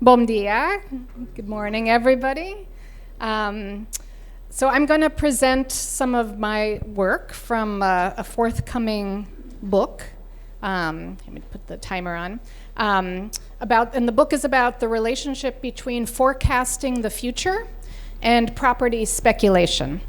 Bom dia. Good morning, everybody. So I'm going to present some of my work from a forthcoming book. Let me put the timer on. And the book is about the relationship between forecasting the future and property speculation.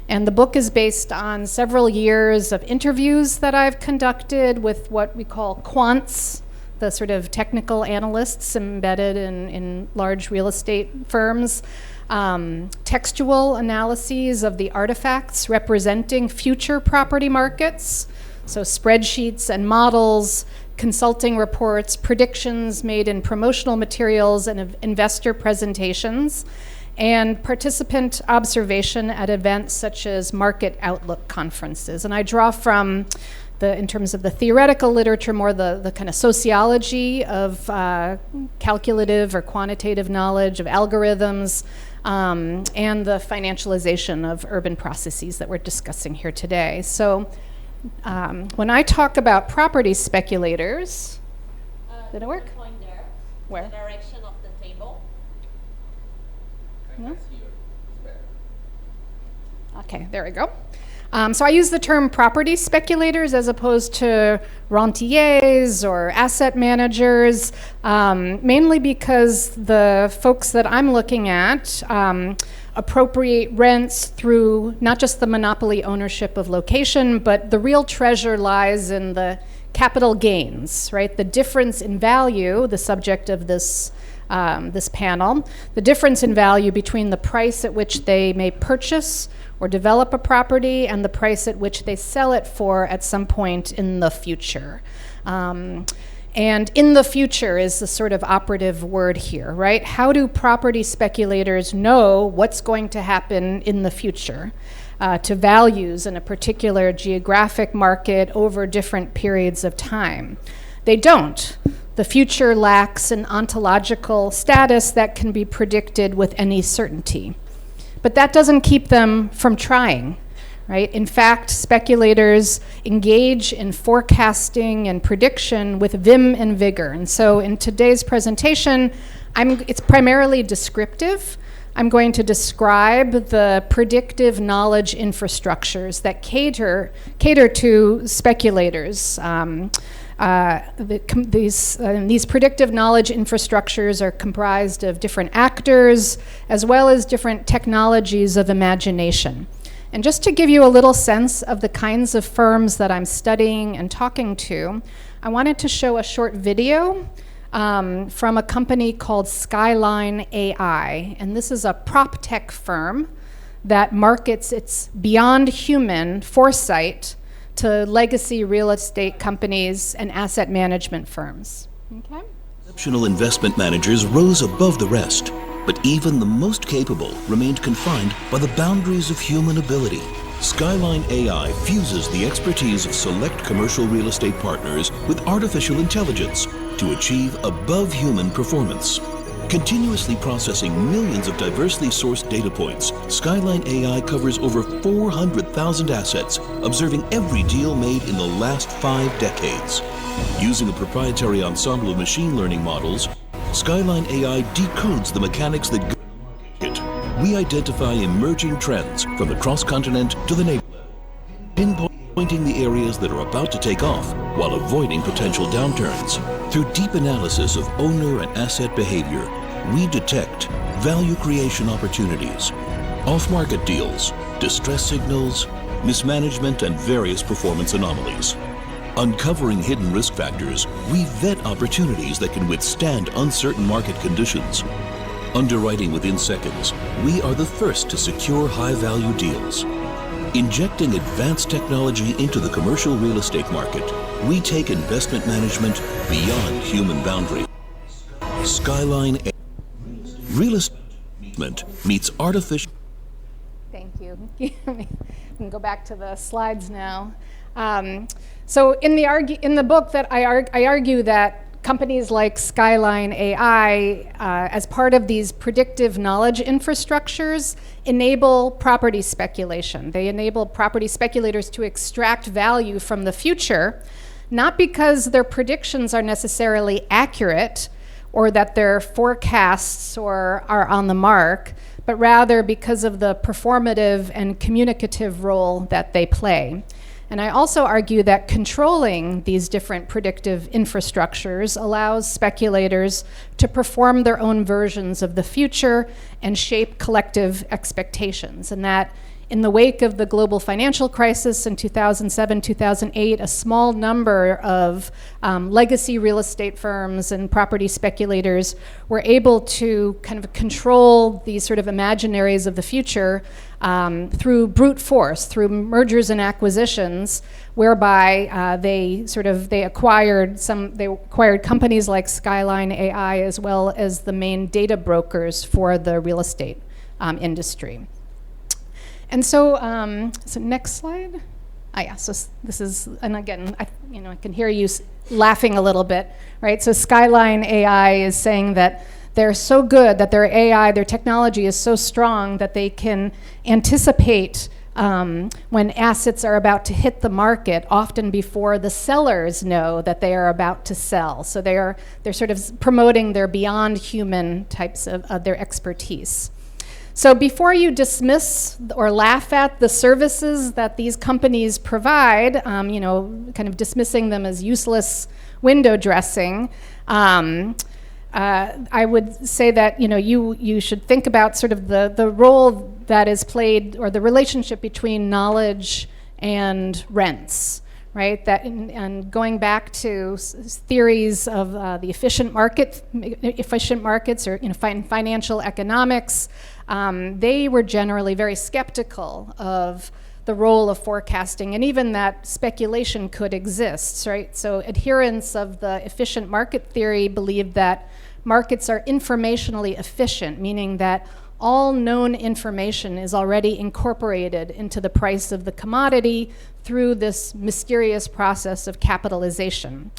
And the book is based on several years of interviews that I've conducted with what we call quants, the sort of technical analysts embedded in large real estate firms, textual analyses of the artifacts representing future property markets, so spreadsheets and models, consulting reports, predictions made in promotional materials and investor presentations, and participant observation at events such as market outlook conferences. And I draw from in terms of the theoretical literature, more the kind of sociology of calculative or quantitative knowledge of algorithms, and the financialization of urban processes that we're discussing here today. So when I talk about property speculators, did it work? Point there. Where? The direction of the table. No? Okay, there we go. So I use the term property speculators as opposed to rentiers or asset managers, mainly because the folks that I'm looking at appropriate rents through not just the monopoly ownership of location, but the real treasure lies in the capital gains, right? The difference in value, the subject of this panel, the difference in value between the price at which they may purchase or develop a property and the price at which they sell it for at some point in the future. And in the future is the sort of operative word here, right? How do property speculators know what's going to happen in the future to values in a particular geographic market over different periods of time? They don't. The future lacks an ontological status that can be predicted with any certainty. But that doesn't keep them from trying, right? In fact, speculators engage in forecasting and prediction with vim and vigor. And so in today's presentation, it's primarily descriptive. I'm going to describe the predictive knowledge infrastructures that cater to speculators. These predictive knowledge infrastructures are comprised of different actors as well as different technologies of imagination. And just to give you a little sense of the kinds of firms that I'm studying and talking to, I wanted to show a short video from a company called Skyline AI. And this is a prop tech firm that markets its beyond human foresight to legacy real estate companies and asset management firms. Okay. Exceptional investment managers rose above the rest, but even the most capable remained confined by the boundaries of human ability. Skyline AI fuses the expertise of select commercial real estate partners with artificial intelligence to achieve above-human performance. Continuously processing millions of diversely sourced data points, Skyline AI covers over 400,000 assets, observing every deal made in the last 5 decades. Using a proprietary ensemble of machine learning models, Skyline AI decodes the mechanics that go into the market. We identify emerging trends from the cross-continent to the neighborhood, pinpointing the areas that are about to take off while avoiding potential downturns. Through deep analysis of owner and asset behavior, we detect value creation opportunities, off-market deals, distress signals, mismanagement, and various performance anomalies. Uncovering hidden risk factors, we vet opportunities that can withstand uncertain market conditions. Underwriting within seconds, we are the first to secure high-value deals. Injecting advanced technology into the commercial real estate market, we take investment management beyond human boundaries. Skyline Real Estate meets artificial. Thank you. We can go back to the slides now. So in the book that I argue that companies like Skyline AI, as part of these predictive knowledge infrastructures, enable property speculation. They enable property speculators to extract value from the future, not because their predictions are necessarily accurate or that their forecasts are on the mark, but rather because of the performative and communicative role that they play. And I also argue that controlling these different predictive infrastructures allows speculators to perform their own versions of the future and shape collective expectations. And that in the wake of the global financial crisis in 2007, 2008, a small number of legacy real estate firms and property speculators were able to kind of control these sort of imaginaries of the future through brute force, through mergers and acquisitions, whereby they acquired companies like Skyline AI as well as the main data brokers for the real estate industry. And so, so next slide. So this is, and again, I can hear you laughing a little bit, right? So Skyline AI is saying that they're so good, that their AI, their technology is so strong that they can anticipate when assets are about to hit the market, often before the sellers know that they are about to sell. So they're sort of promoting their beyond human types of their expertise. So before you dismiss or laugh at the services that these companies provide, kind of dismissing them as useless window dressing, I would say that you should think about sort of the role that is played, or the relationship between knowledge and rents, right? That and going back to theories of the efficient markets, or financial economics, they were generally very skeptical of the role of forecasting, and even that speculation could exist, right? So adherents of the efficient market theory believed that markets are informationally efficient, meaning that all known information is already incorporated into the price of the commodity through this mysterious process of capitalization.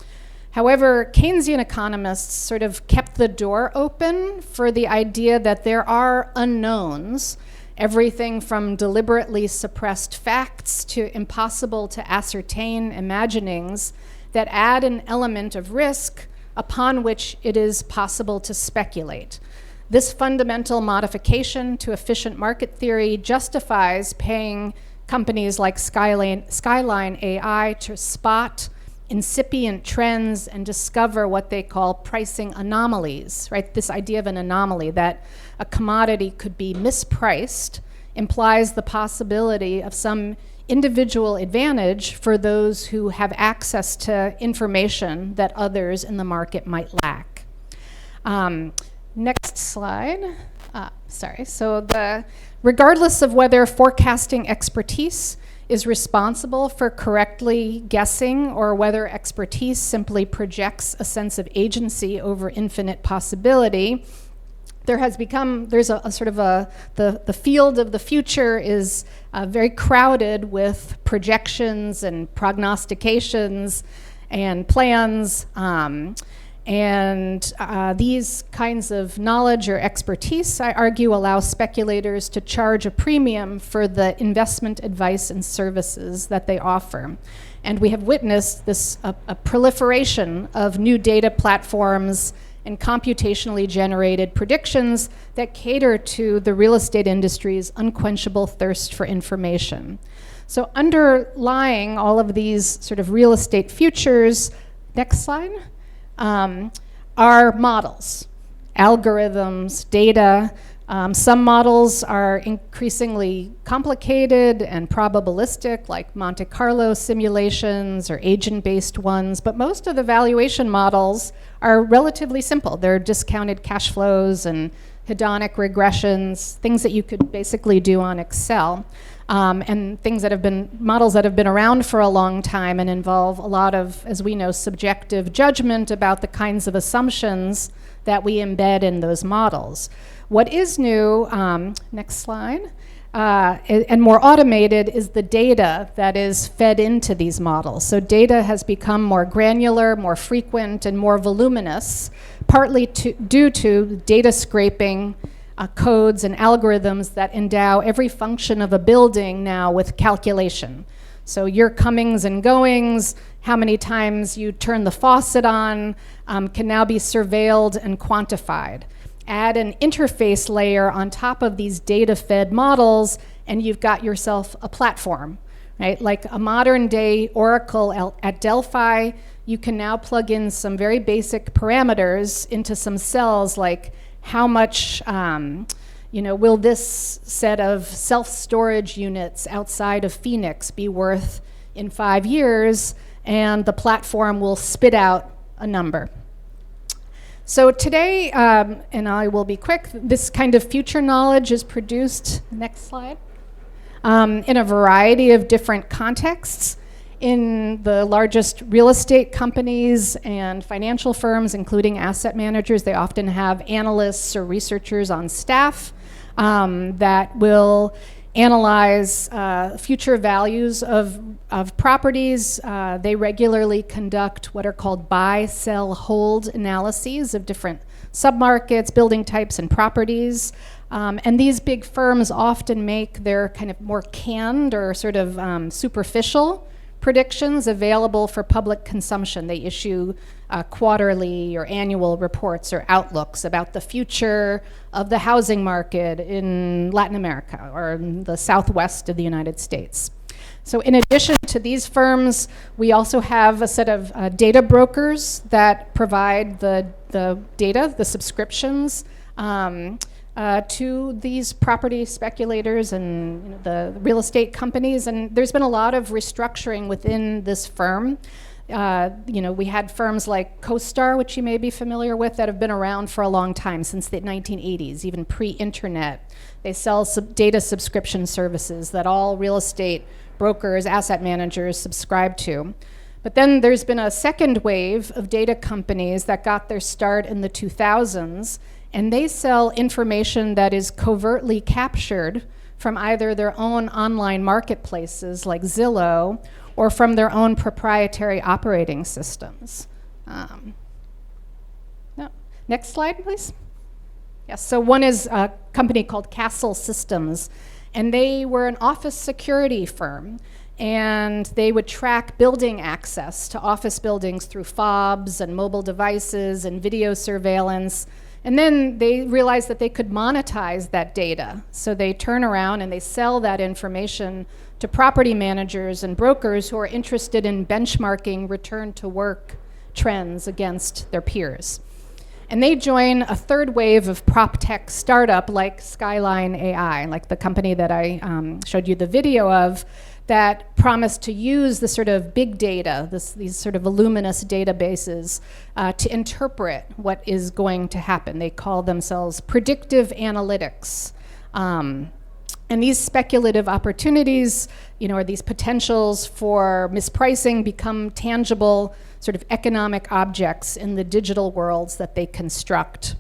However, Keynesian economists sort of kept the door open for the idea that there are unknowns, everything from deliberately suppressed facts to impossible to ascertain imaginings that add an element of risk upon which it is possible to speculate. This fundamental modification to efficient market theory justifies paying companies like Skyline AI to spot incipient trends and discover what they call pricing anomalies, right? This idea of an anomaly, that a commodity could be mispriced, implies the possibility of some individual advantage for those who have access to information that others in the market might lack. Next slide. So regardless of whether forecasting expertise is responsible for correctly guessing, or whether expertise simply projects a sense of agency over infinite possibility, there's a sort of the field of the future is very crowded with projections and prognostications and plans, and these kinds of knowledge or expertise, I argue, allow speculators to charge a premium for the investment advice and services that they offer. And we have witnessed this a proliferation of new data platforms and computationally generated predictions that cater to the real estate industry's unquenchable thirst for information. So underlying all of these sort of real estate futures, next slide, are models, algorithms, data. Some models are increasingly complicated and probabilistic, like Monte Carlo simulations or agent-based ones, but most of the valuation models are relatively simple. They're discounted cash flows and hedonic regressions, things that you could basically do on Excel, and models that have been around for a long time and involve a lot of, as we know, subjective judgment about the kinds of assumptions that we embed in those models. What is new, next slide, and more automated is the data that is fed into these models. So data has become more granular, more frequent, and more voluminous, partly due to data scraping codes and algorithms that endow every function of a building now with calculation. So your comings and goings, how many times you turn the faucet on, can now be surveilled and quantified. Add an interface layer on top of these data-fed models, and you've got yourself a platform, right? Like a modern day Oracle at Delphi, you can now plug in some very basic parameters into some cells, like how much will this set of self-storage units outside of Phoenix be worth in 5 years, and the platform will spit out a number. So today, and I will be quick, this kind of future knowledge is produced, next slide, in a variety of different contexts. In the largest real estate companies and financial firms, including asset managers, they often have analysts or researchers on staff that will analyze future values of properties. They regularly conduct what are called buy, sell, hold analyses of different submarkets, building types, and properties. And these big firms often make their kind of more canned or sort of superficial predictions available for public consumption. They issue quarterly or annual reports or outlooks about the future of the housing market in Latin America or in the southwest of the United States. So in addition to these firms, we also have a set of data brokers that provide the data, the subscriptions, to these property speculators and the real estate companies. And there's been a lot of restructuring within this firm. We had firms like CoStar, which you may be familiar with, that have been around for a long time, since the 1980s, even pre-internet. They sell data subscription services that all real estate brokers, asset managers subscribe to. But then there's been a second wave of data companies that got their start in the 2000s, and they sell information that is covertly captured from either their own online marketplaces like Zillow or from their own proprietary operating systems. Next slide, please. Yes, so one is a company called Castle Systems, and they were an office security firm, and they would track building access to office buildings through fobs and mobile devices and video surveillance. And then they realized that they could monetize that data. So they turn around and they sell that information to property managers and brokers who are interested in benchmarking return to work trends against their peers. And they join a third wave of prop tech startup like Skyline AI, like the company that I showed you the video of, that promised to use the sort of big data, these sort of voluminous databases, to interpret what is going to happen. They call themselves predictive analytics. And these speculative opportunities, or these potentials for mispricing, become tangible sort of economic objects in the digital worlds that they construct.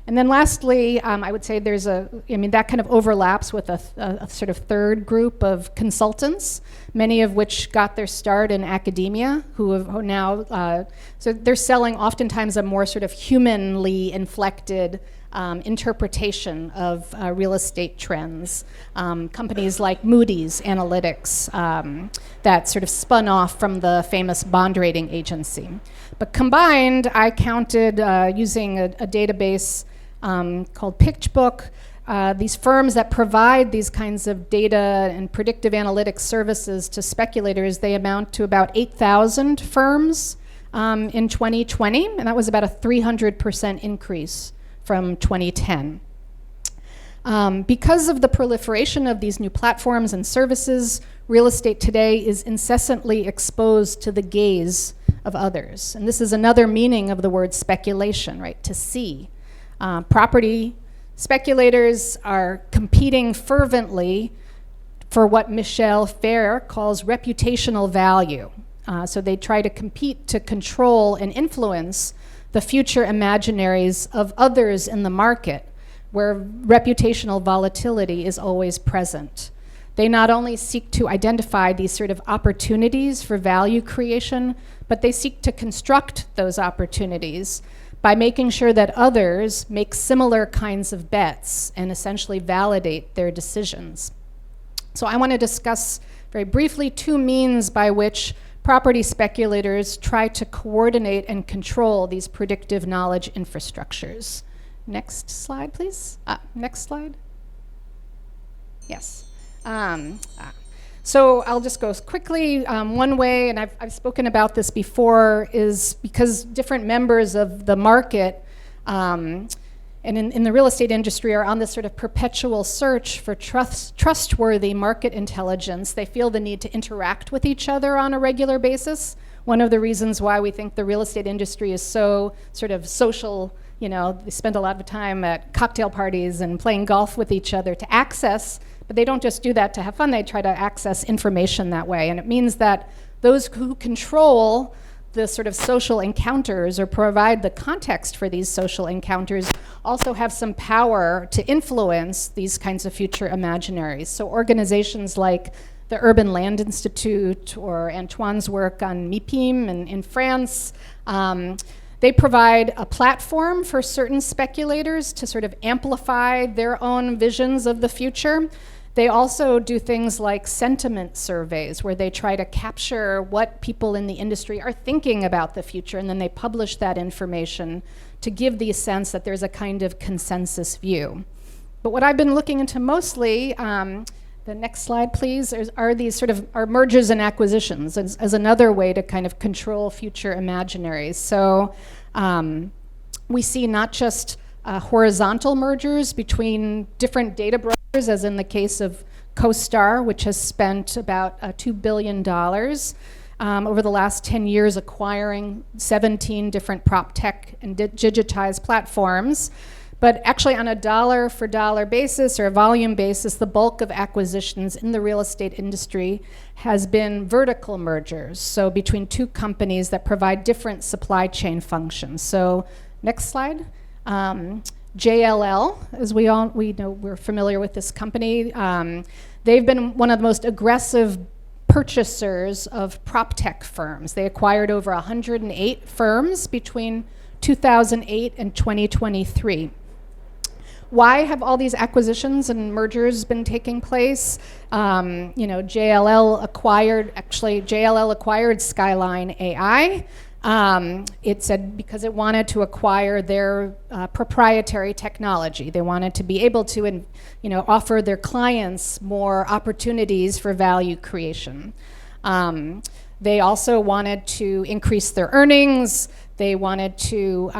And then lastly, I would say that kind of overlaps with a sort of third group of consultants, many of which got their start in academia, who now, so they're selling oftentimes a more sort of humanly inflected interpretation of real estate trends. Companies like Moody's Analytics that sort of spun off from the famous bond rating agency. But combined, I counted using a database called PitchBook, these firms that provide these kinds of data and predictive analytics services to speculators. They amount to about 8,000 firms in 2020, and that was about a 300% increase from 2010. Because of the proliferation of these new platforms and services, real estate today is incessantly exposed to the gaze of others. And this is another meaning of the word speculation, right? To see. Property speculators are competing fervently for what Michel Fair calls reputational value. So they try to compete to control and influence the future imaginaries of others in the market, where reputational volatility is always present. They not only seek to identify these sort of opportunities for value creation, but they seek to construct those opportunities by making sure that others make similar kinds of bets and essentially validate their decisions. So I want to discuss very briefly, two means by which property speculators try to coordinate and control these predictive knowledge infrastructures. Next slide, please. Next slide. Yes. So I'll just go quickly. One way, and I've spoken about this before, is because different members of the market and in the real estate industry are on this sort of perpetual search for trustworthy market intelligence. They feel the need to interact with each other on a regular basis. One of the reasons why we think the real estate industry is so sort of social, you know, they spend a lot of time at cocktail parties and playing golf with each other to access, but they don't just do that to have fun, they try to access information that way. And it means that those who control the sort of social encounters or provide the context for these social encounters also have some power to influence these kinds of future imaginaries. So organizations like the Urban Land Institute or Antoine's work on MIPIM in France, they provide a platform for certain speculators to sort of amplify their own visions of the future. They also do things like sentiment surveys where they try to capture what people in the industry are thinking about the future, and then they publish that information to give the sense that there's a kind of consensus view. But what I've been looking into mostly, the next slide please, are these sort of mergers and acquisitions as another way to kind of control future imaginaries. So we see not just horizontal mergers between different data brokers, as in the case of CoStar, which has spent about $2 billion over the last 10 years acquiring 17 different prop tech and digitized platforms. But actually on a dollar for dollar basis or a volume basis, the bulk of acquisitions in the real estate industry has been vertical mergers, so between two companies that provide different supply chain functions. So next slide. JLL, as we know, we're familiar with this company. They've been one of the most aggressive purchasers of prop tech firms. They acquired over 108 firms between 2008 and 2023. Why have all these acquisitions and mergers been taking place? JLL acquired Skyline AI. It said because it wanted to acquire their proprietary technology. They wanted to be able to, offer their clients more opportunities for value creation. They also wanted to increase their earnings. They wanted to,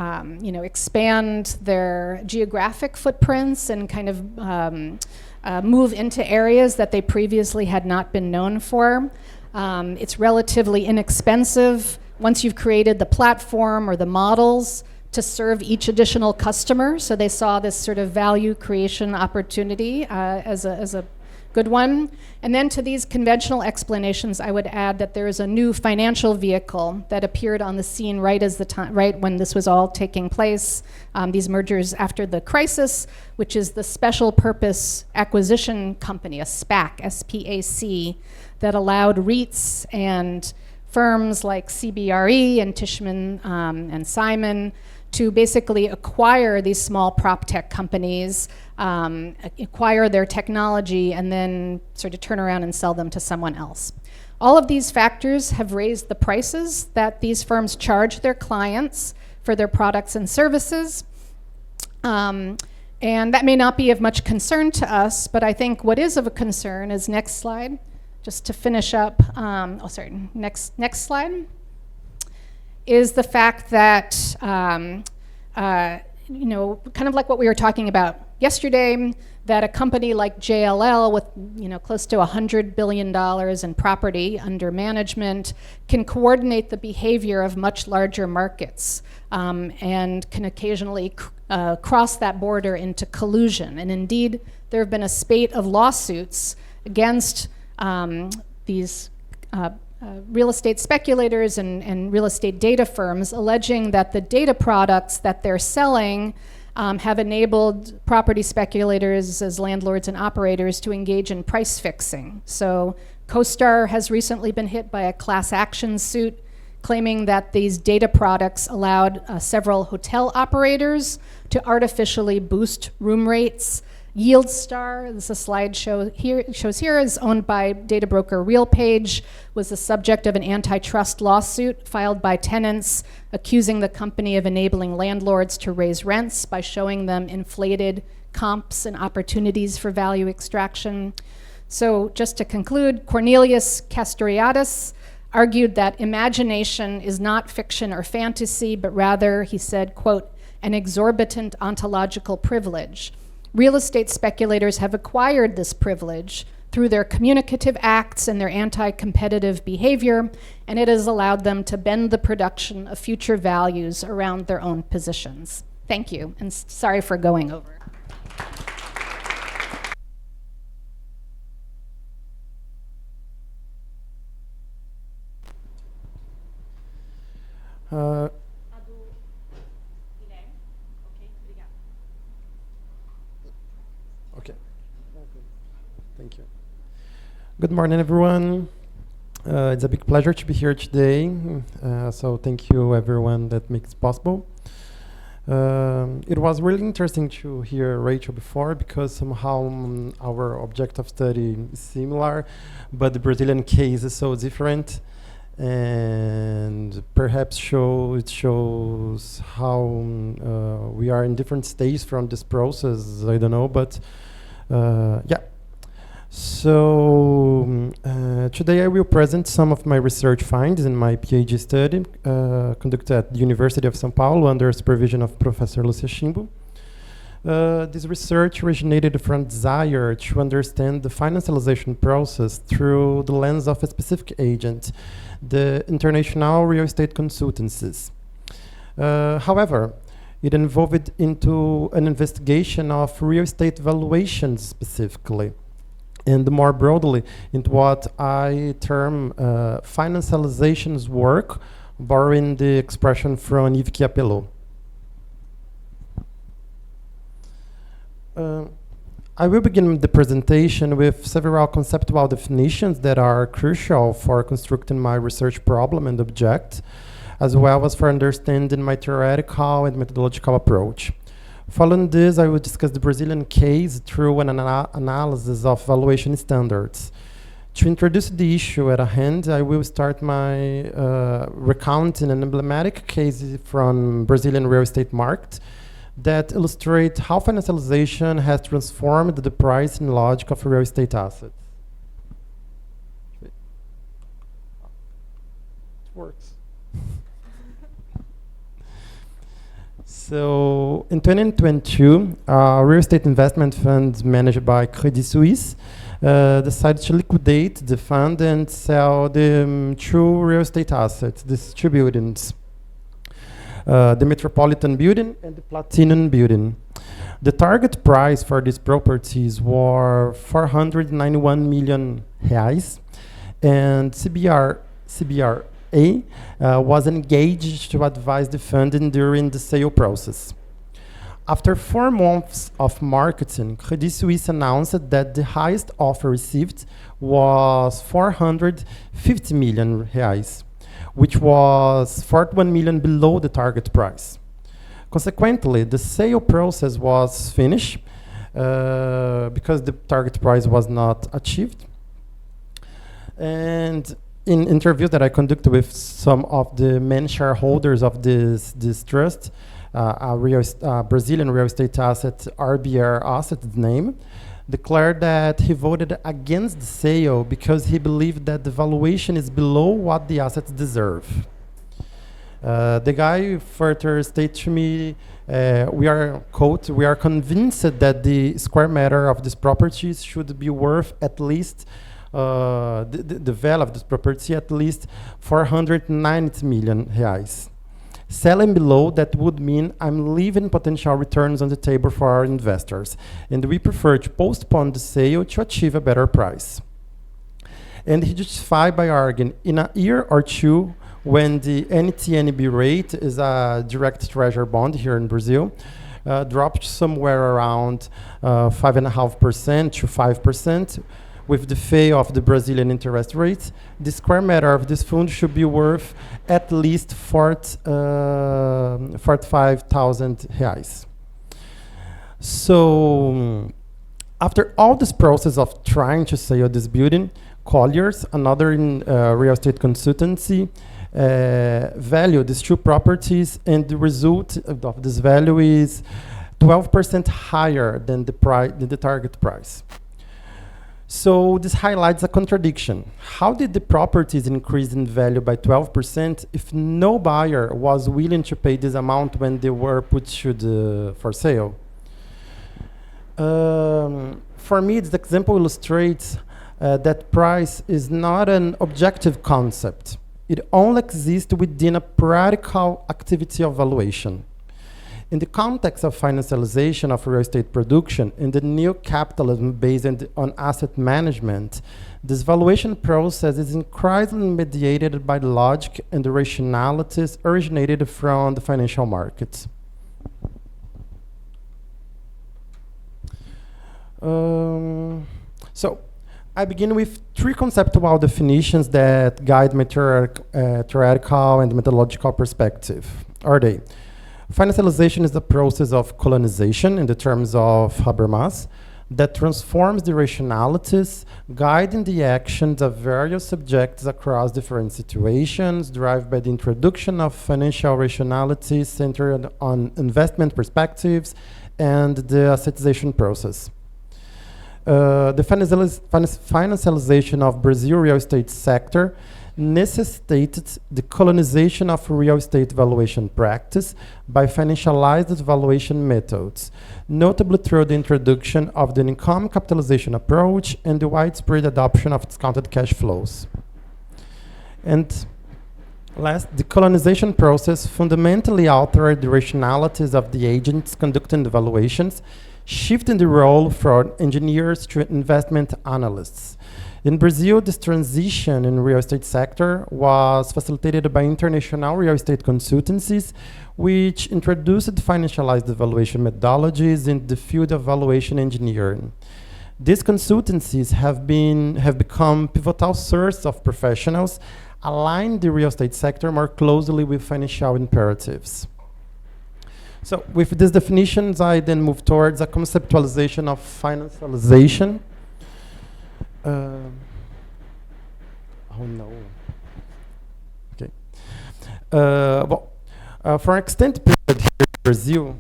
expand their geographic footprints and kind of move into areas that they previously had not been known for. It's relatively inexpensive once you've created the platform or the models to serve each additional customer. So they saw this sort of value creation opportunity as a good one. And then to these conventional explanations, I would add that there is a new financial vehicle that appeared on the scene right when this was all taking place, these mergers after the crisis, which is the Special Purpose Acquisition Company, a SPAC, S-P-A-C, that allowed REITs and firms like CBRE and Tishman and Simon to basically acquire these small prop tech companies, acquire their technology, and then sort of turn around and sell them to someone else. All of these factors have raised the prices that these firms charge their clients for their products and services. And that may not be of much concern to us, but I think what is of a concern is, next slide, just to finish up, next slide, is the fact that, kind of like what we were talking about yesterday, that a company like JLL with, close to $100 billion in property under management can coordinate the behavior of much larger markets and can occasionally cross that border into collusion. And indeed, there have been a spate of lawsuits against these real estate speculators and real estate data firms, alleging that the data products that they're selling have enabled property speculators as landlords and operators to engage in price fixing. So CoStar has recently been hit by a class action suit claiming that these data products allowed several hotel operators to artificially boost room rates Yield Star, this is a slide shows here, is owned by data broker RealPage, was the subject of an antitrust lawsuit filed by tenants accusing the company of enabling landlords to raise rents by showing them inflated comps and opportunities for value extraction. So just to conclude, Cornelius Castoriadis argued that imagination is not fiction or fantasy, but rather, he said, quote, an exorbitant ontological privilege. Real estate speculators have acquired this privilege through their communicative acts and their anti-competitive behavior, and it has allowed them to bend the production of future values around their own positions. Thank you, and sorry for going over. Okay. Thank you. Good morning, everyone. It's a big pleasure to be here today. So thank you, everyone that makes it possible. It was really interesting to hear Rachel before because somehow our object of study is similar, but the Brazilian case is so different. And perhaps it shows how we are in different stages from this process. I don't know, but yeah. So today I will present some of my research finds in my PhD study conducted at the University of São Paulo under supervision of Professor Lúcia Chimbo. This research originated from desire to understand the financialization process through the lens of a specific agent, the International real estate consultancies. However, it involved into an investigation of real estate valuations specifically, and more broadly into what I term financialization's work, borrowing the expression from Yves Chiapello. I will begin the presentation with several conceptual definitions that are crucial for constructing my research problem and object, as well as for understanding my theoretical and methodological approach. Following this, I will discuss the Brazilian case through an analysis of valuation standards. To introduce the issue at hand, I will start my recounting an emblematic case from Brazilian real estate market that illustrate how financialization has transformed the pricing logic of real estate assets. It works. So in 2022, a real estate investment fund managed by Credit Suisse decided to liquidate the fund and sell the two real estate assets, these two buildings. The Metropolitan Building and the Platinum Building. The target price for these properties were 491 million reais, and CBRA was engaged to advise the funding during the sale process. After 4 months of marketing, Credit Suisse announced that the highest offer received was 450 million reais, which was 41 million below the target price. Consequently, the sale process was finished because the target price was not achieved. And in interviews that I conducted with some of the main shareholders of this trust, Brazilian real estate asset, RBR asset name, declared that he voted against the sale because he believed that the valuation is below what the assets deserve. The guy further stated to me, we are convinced that the square meter of this property should be worth at least, the value of this property at least 490 million reais. Selling below, that would mean I'm leaving potential returns on the table for our investors, and we prefer to postpone the sale to achieve a better price. And he justified by arguing, in a year or two, when the NTNB rate is a direct treasury bond here in Brazil, dropped somewhere around 5.5% to 5%, with the fall of the Brazilian interest rates, the square meter of this fund should be worth at least 45,000 reais. So After all this process of trying to sell this building, Colliers, another in real estate consultancy, value these two properties, and the result of this value is 12% higher than the target price. So this highlights a contradiction. How did the properties increase in value by 12% if no buyer was willing to pay this amount when they were put for sale? For me, this example illustrates that price is not an objective concept. It only exists within a practical activity of valuation. In the context of financialization of real estate production, in the new capitalism based on asset management, this valuation process is increasingly mediated by logic and the rationalities originated from the financial markets. So, I begin with three conceptual definitions that guide my theoretical and methodological perspective. Are they? Financialization is the process of colonization, in the terms of Habermas, that transforms the rationalities, guiding the actions of various subjects across different situations, derived by the introduction of financial rationalities centered on investment perspectives and the assetization process. The financialization of Brazil real estate sector necessitated the colonization of real estate valuation practice by financialized valuation methods, notably through the introduction of the income capitalization approach and the widespread adoption of discounted cash flows. And last, the colonization process fundamentally altered the rationalities of the agents conducting the valuations, shifting the role from engineers to investment analysts. In Brazil, this transition in real estate sector was facilitated by International real estate consultancies, which introduced financialized valuation methodologies in the field of valuation engineering. These consultancies have become pivotal source of professionals, align the real estate sector more closely with financial imperatives. So with these definitions, I then move towards a conceptualization of financialization. Oh no. Okay. For an extended period here in Brazil,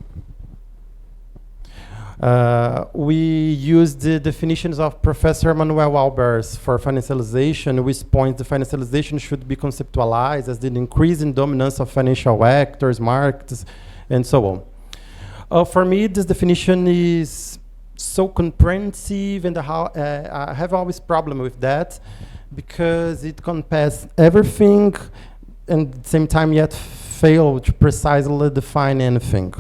we use the definitions of Professor Manuel Albers for financialization, which points the financialization should be conceptualized as the increase in dominance of financial actors, markets, and so on. For me, this definition is so comprehensive, and I have always problem with that because it encompasses everything and at the same time yet fail to precisely define anything.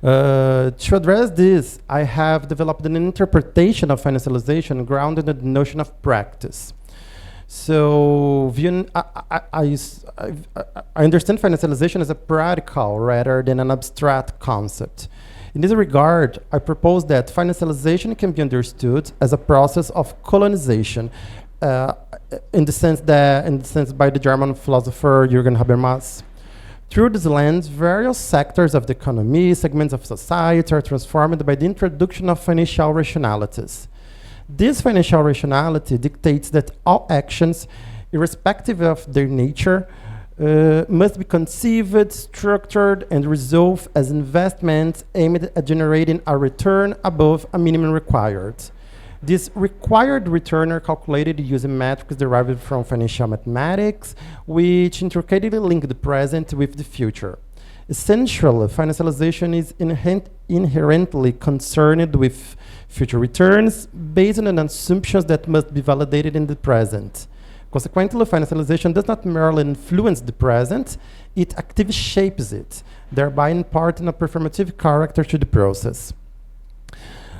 To address this, I have developed an interpretation of financialization grounded in the notion of practice. So I understand financialization as a practical rather than an abstract concept. In this regard, I propose that financialization can be understood as a process of colonization, in the sense by the German philosopher Jürgen Habermas. Through this lens, various sectors of the economy, segments of society are transformed by the introduction of financial rationalities. This financial rationality dictates that all actions, irrespective of their nature, must be conceived, structured, and resolved as investments aimed at generating a return above a minimum required. This required return are calculated using metrics derived from financial mathematics, which intricately link the present with the future. Essentially, financialization is inherently concerned with future returns based on assumptions that must be validated in the present. Consequently, financialization does not merely influence the present, it actively shapes it, thereby imparting a performative character to the process.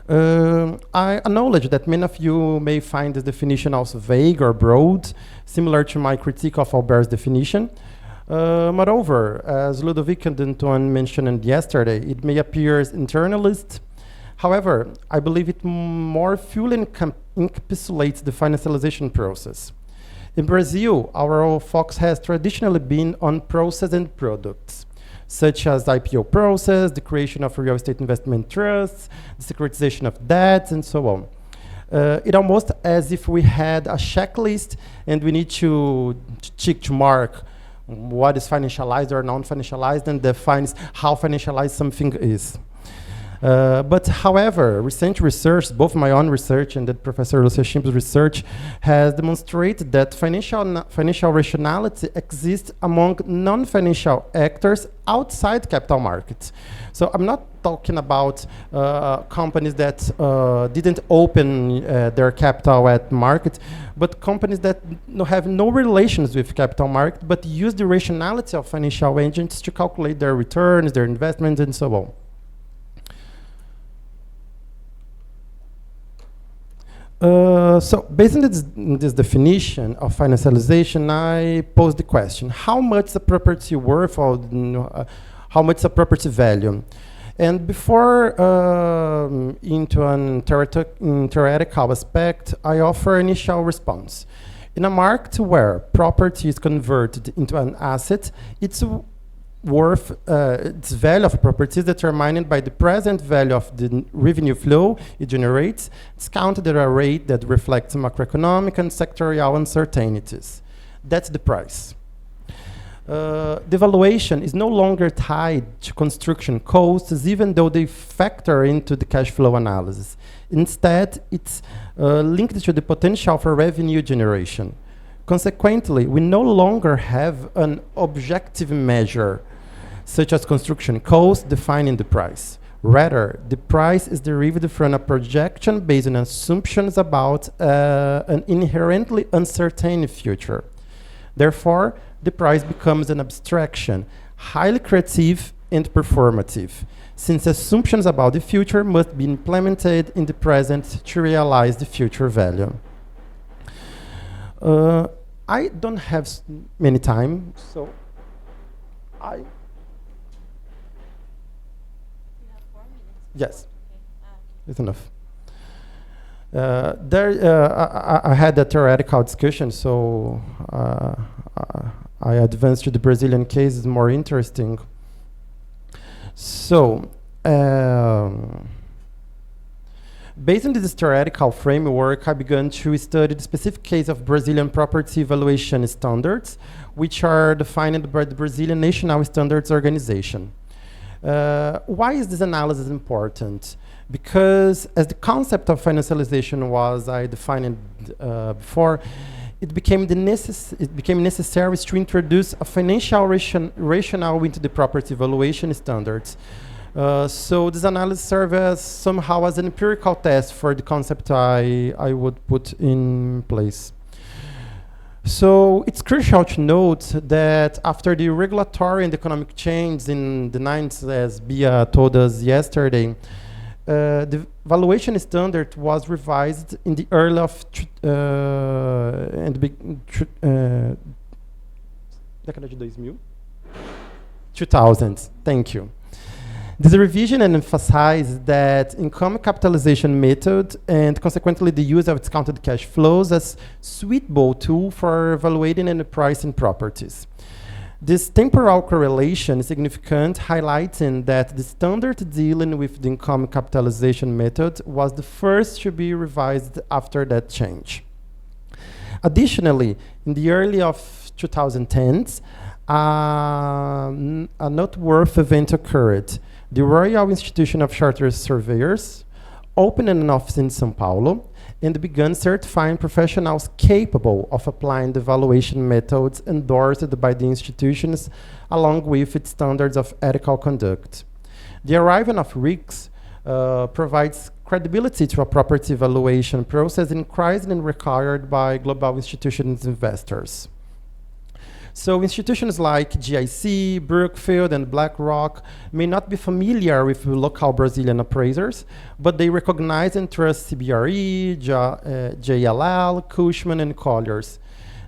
I acknowledge that many of you may find this definition also vague or broad, similar to my critique of Albert's definition. Moreover, as Ludovic and Antoine mentioned yesterday, it may appear internalist. However, I believe it more fully encapsulates the financialization process. In Brazil, our focus has traditionally been on process and products. such as IPO process, the creation of real estate investment trusts, the securitization of debts, and so on. It almost as if we had a checklist and we need to tick to mark what is financialized or non-financialized and defines how financialized something is. But however, recent research, both my own research and that Professor Lucia Schimp's research, has demonstrated that financial rationality exists among non-financial actors outside capital markets. So I'm not talking about companies that didn't open their capital at market, but companies that have no relations with capital market, but use the rationality of financial agents to calculate their returns, their investments, and so on. So based on this definition of financialization, I pose the question: how much is a property worth, or how much is a property value? And before into an theoretical aspect, I offer initial response. In a market where property is converted into an asset, its worth, its value of property is determined by the present value of the revenue flow it generates, discounted at a rate that reflects macroeconomic and sectorial uncertainties. That's the price. The valuation is no longer tied to construction costs, even though they factor into the cash flow analysis. Instead, it's linked to the potential for revenue generation. Consequently, we no longer have an objective measure, such as construction costs, defining the price. Rather, the price is derived from a projection based on assumptions about an inherently uncertain future. Therefore, the price becomes an abstraction, highly creative and performative, since assumptions about the future must be implemented in the present to realize the future value. I don't have many time, so yes, it's enough. I had a theoretical discussion, so I advanced to the Brazilian case. It's more interesting. So, based on this theoretical framework, I began to study the specific case of Brazilian property valuation standards, which are defined by the Brazilian National Standards Organization. Why is this analysis important? Because as the concept of financialization was, I defined it before, it became necessary to introduce a financial rationale into the property valuation standards. So this analysis serves as somehow as an empirical test for the concept I would put in place. So it's crucial to note that after the regulatory and economic change in the 90s, as Bia told us yesterday, the valuation standard was revised in the early of 2000. Thank you. This revision emphasized that income capitalization method and consequently the use of discounted cash flows as suitable tool for evaluating and pricing properties. This temporal correlation is significant, highlighting that the standard dealing with the income capitalization method was the first to be revised after that change. Additionally, in the early of 2010s, a noteworthy event occurred. The Royal Institution of Chartered Surveyors opened an office in São Paulo and began certifying professionals capable of applying the valuation methods endorsed by the institutions along with its standards of ethical conduct. The arrival of RICS provides credibility to a property valuation process increasingly required by global institutions and investors. So institutions like GIC, Brookfield, and BlackRock may not be familiar with local Brazilian appraisers, but they recognize and trust CBRE, JLL, Cushman, and Colliers.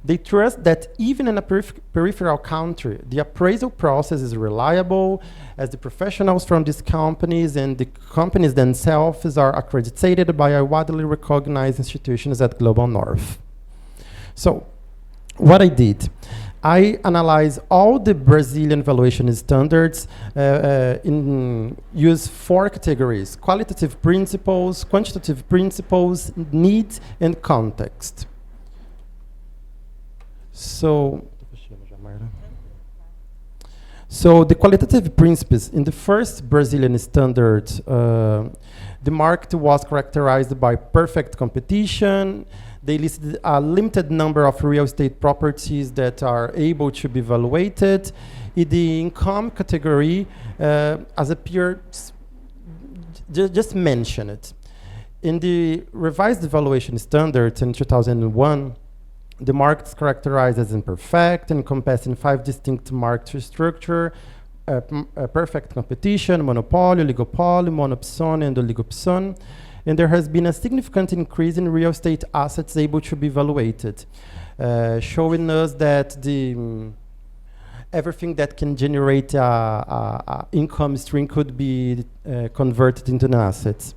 They trust that even in a peripheral country, the appraisal process is reliable, as the professionals from these companies and the companies themselves are accredited by a widely recognized institutions at Global North. So, what I did, I analyze all the Brazilian valuation standards use 4 categories: qualitative principles, quantitative principles, need, and context. So the qualitative principles in the first Brazilian standard, the market was characterized by perfect competition. They listed a limited number of real estate properties that are able to be evaluated. In the income category, as a peer just mentioned it. In the revised evaluation standards in 2001, the market is characterized as imperfect, encompassing 5 distinct market structure: perfect competition, monopoly, oligopoly, monopson, and oligopson. And there has been a significant increase in real estate assets able to be evaluated, showing us that everything that can generate a income stream could be converted into assets.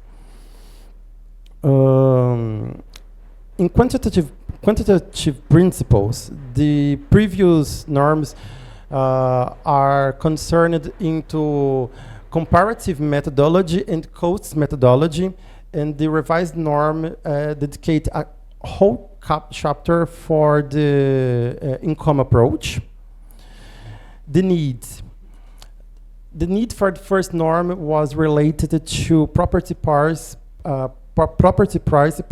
In quantitative principles, the previous norms are concerned into comparative methodology and cost methodology, and the revised norm dedicate a whole chapter for the income approach. The need for the first norm was related to property price,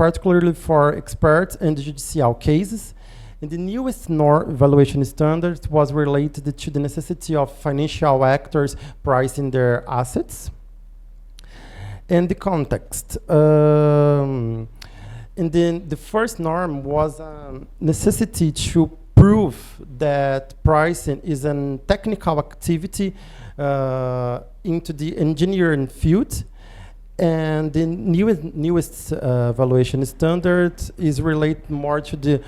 particularly for experts and judicial cases. And the newest evaluation standard was related to the necessity of financial actors pricing their assets. And the context. And then the first norm was a necessity to prove that pricing is a technical activity into the engineering field. And the newest evaluation standard is related more to the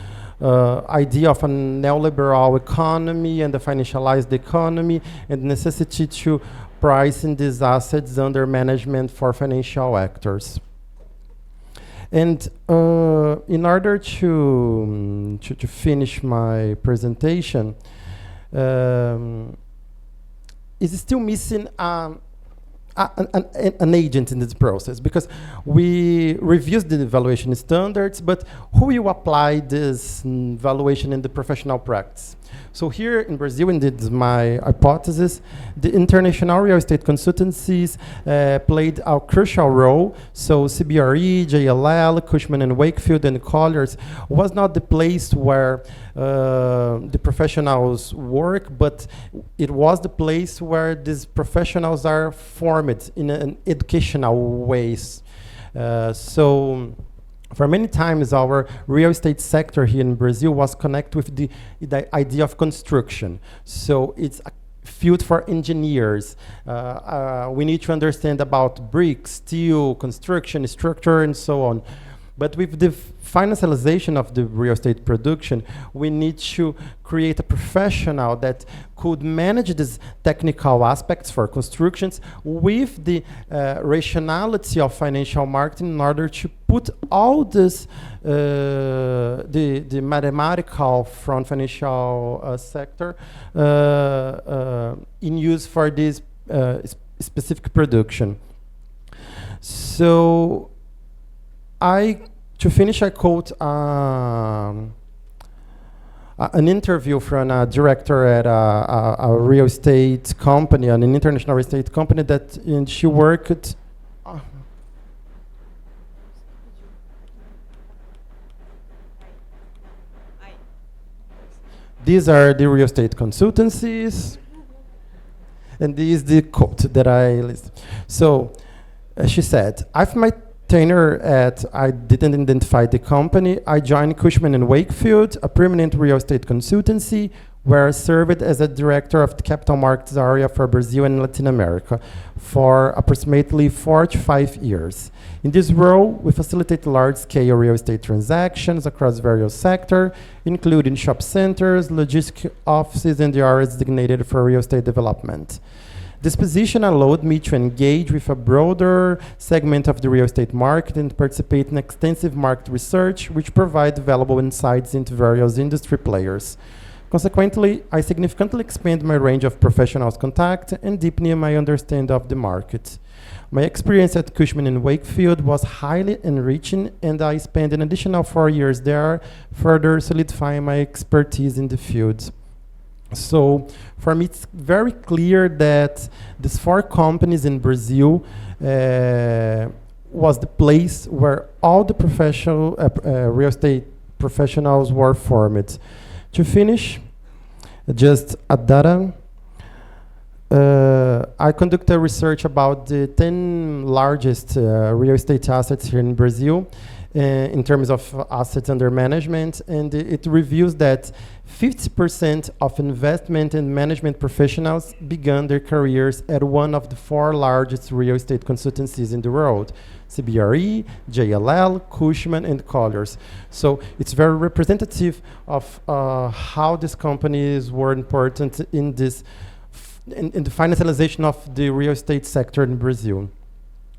idea of a neoliberal economy and the financialized economy and the necessity to pricing these assets under management for financial actors. And in order to finish my presentation, is still missing an agent in this process, because we reviewed the evaluation standards, but who will apply this evaluation in the professional practice? So here in Brazil, and this is my hypothesis, the international real estate consultancies played a crucial role. So CBRE, JLL, Cushman & Wakefield, and Colliers was not the place where the professionals work, but it was the place where these professionals are formed in an educational ways. So for many times, our real estate sector here in Brazil was connected with the idea of construction. So it's a field for engineers. We need to understand about bricks, steel, construction, structure, and so on. But with the financialization of the real estate production, we need to create a professional that could manage these technical aspects for constructions with the rationality of financial marketing in order to put all this, the mathematical from financial sector in use for this specific production. So to finish, I quote an interview from a director at a real estate company, an international real estate company, and she worked. These are the real estate consultancies, and this is the quote that I list. So she said, "After my tenure I didn't identify the company. I joined Cushman & Wakefield, a permanent real estate consultancy, where I served as a director of the capital markets area for Brazil and Latin America for approximately 4 to 5 years. In this role, we facilitate large-scale real estate transactions across various sectors, including shop centers, logistic offices, and the areas designated for real estate development. This position allowed me to engage with a broader segment of the real estate market and participate in extensive market research, which provide valuable insights into various industry players. Consequently, I significantly expand my range of professionals contact and deepen my understanding of the market. My experience at Cushman & Wakefield was highly enriching, and I spent an additional 4 years there, further solidifying my expertise in the field. So for me, it's very clear that these 4 companies in Brazil was the place where all the professional real estate professionals were formed. To finish, just a data. I conducted research about the 10 largest real estate assets here in Brazil in terms of assets under management, and it reveals that 50% of investment and management professionals began their careers at one of the 4 largest real estate consultancies in the world: CBRE, JLL, Cushman, and Colliers. So it's very representative of how these companies were important in this in the financialization of the real estate sector in Brazil.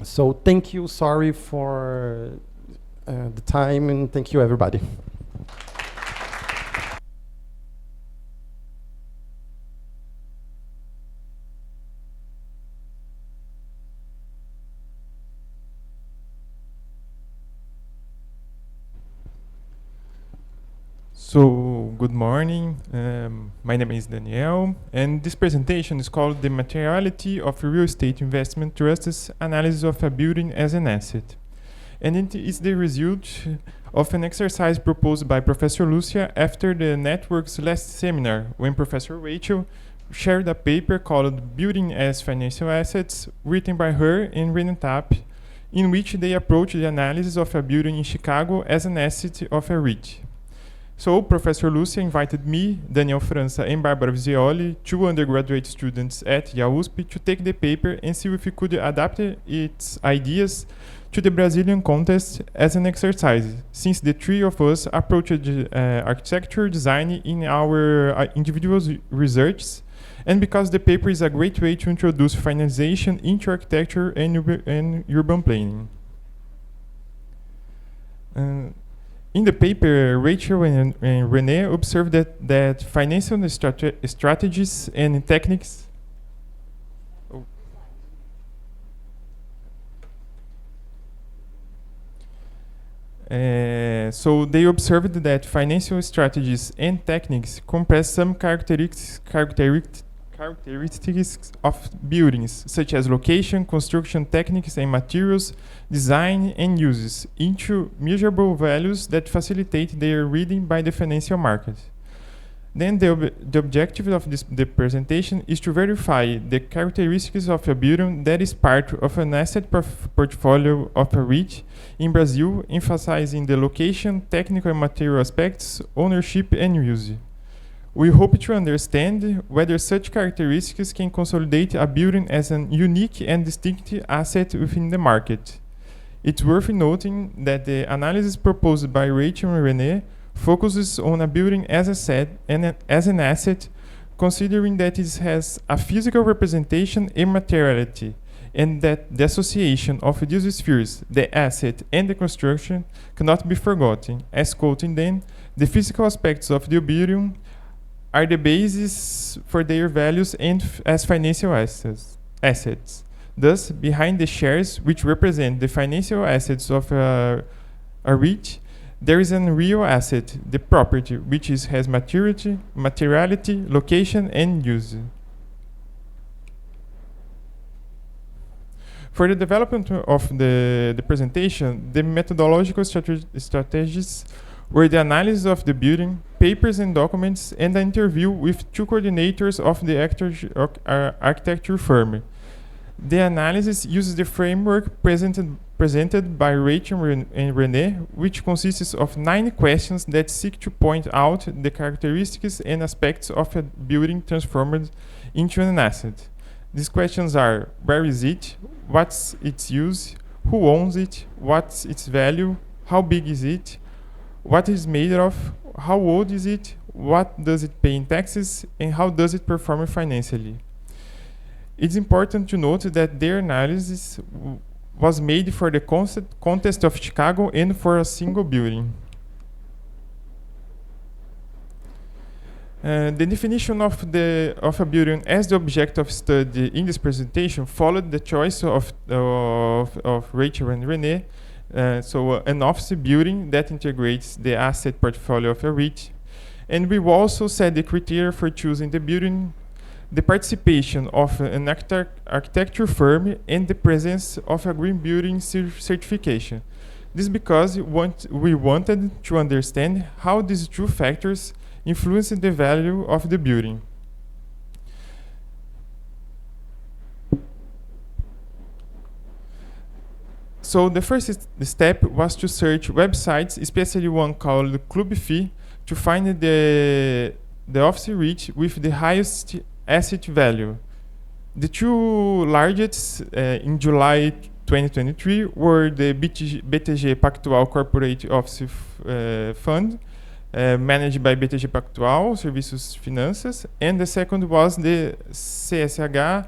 So thank you, sorry for the time, and thank you everybody. So, good morning. My name is Daniel, and this presentation is called The Materiality of Real Estate Investment Trusts Analysis of a Building as an Asset. And it is the result of an exercise proposed by Professor Lucia after the network's last seminar, when Professor Rachel shared a paper called Building as Financial Assets, written by her and René Tapp, in which they approached the analysis of a building in Chicago as an asset of a REIT. So Professor Lucia invited me, Daniel França, and Barbara Vizioli, 2 undergraduate students at USP, to take the paper and see if we could adapt its ideas to the Brazilian context as an exercise, since the 3 of us approached architecture design in our individual research, and because the paper is a great way to introduce finalization into architecture and urban planning. In the paper, Rachel and René observed that financial strategies and techniques so they observed that financial strategies and techniques compress some characteristics of buildings, such as location, construction techniques and materials, design and uses, into measurable values that facilitate their reading by the financial market. Then the objective of the presentation is to verify the characteristics of a building that is part of an asset portfolio of a REIT in Brazil, emphasizing the location, technical and material aspects, ownership and use. We hope to understand whether such characteristics can consolidate a building as an unique and distinct asset within the market. It's worth noting that the analysis proposed by Rachel and René focuses on a building as an asset, considering that it has a physical representation and materiality, and that the association of these spheres, the asset and the construction, cannot be forgotten. As quoting them, the physical aspects of the building are the basis for their values and as financial assets. Thus, behind the shares which represent the financial assets of a REIT, there is a real asset, the property, which has materiality, location, and use. For the development of the presentation, the methodological strategies were the analysis of the building, papers and documents, and an interview with 2 coordinators of the architecture firm. The analysis uses the framework presented by Rachel and René, which consists of 9 questions that seek to point out the characteristics and aspects of a building transformed into an asset. These questions are: where is it? What's its use? Who owns it? What's its value? How big is it? What is made of? How old is it? What does it pay in taxes? And how does it perform financially? It's important to note that their analysis was made for the context of Chicago and for a single building. The definition of a building as the object of study in this presentation followed the choice of Rachel and René. So an office building that integrates the asset portfolio of a REIT. And we also set the criteria for choosing the building, the participation of an architecture firm, and the presence of a green building certification. This because we wanted to understand how these two factors influence the value of the building. So the first step was to search websites, especially one called Club Fee, to find the office REIT with the highest asset value. The two largest in July 2023 were the BTG Pactual Corporate Office Fund, managed by BTG Pactual, Serviços Finanças, and the second was the CSHG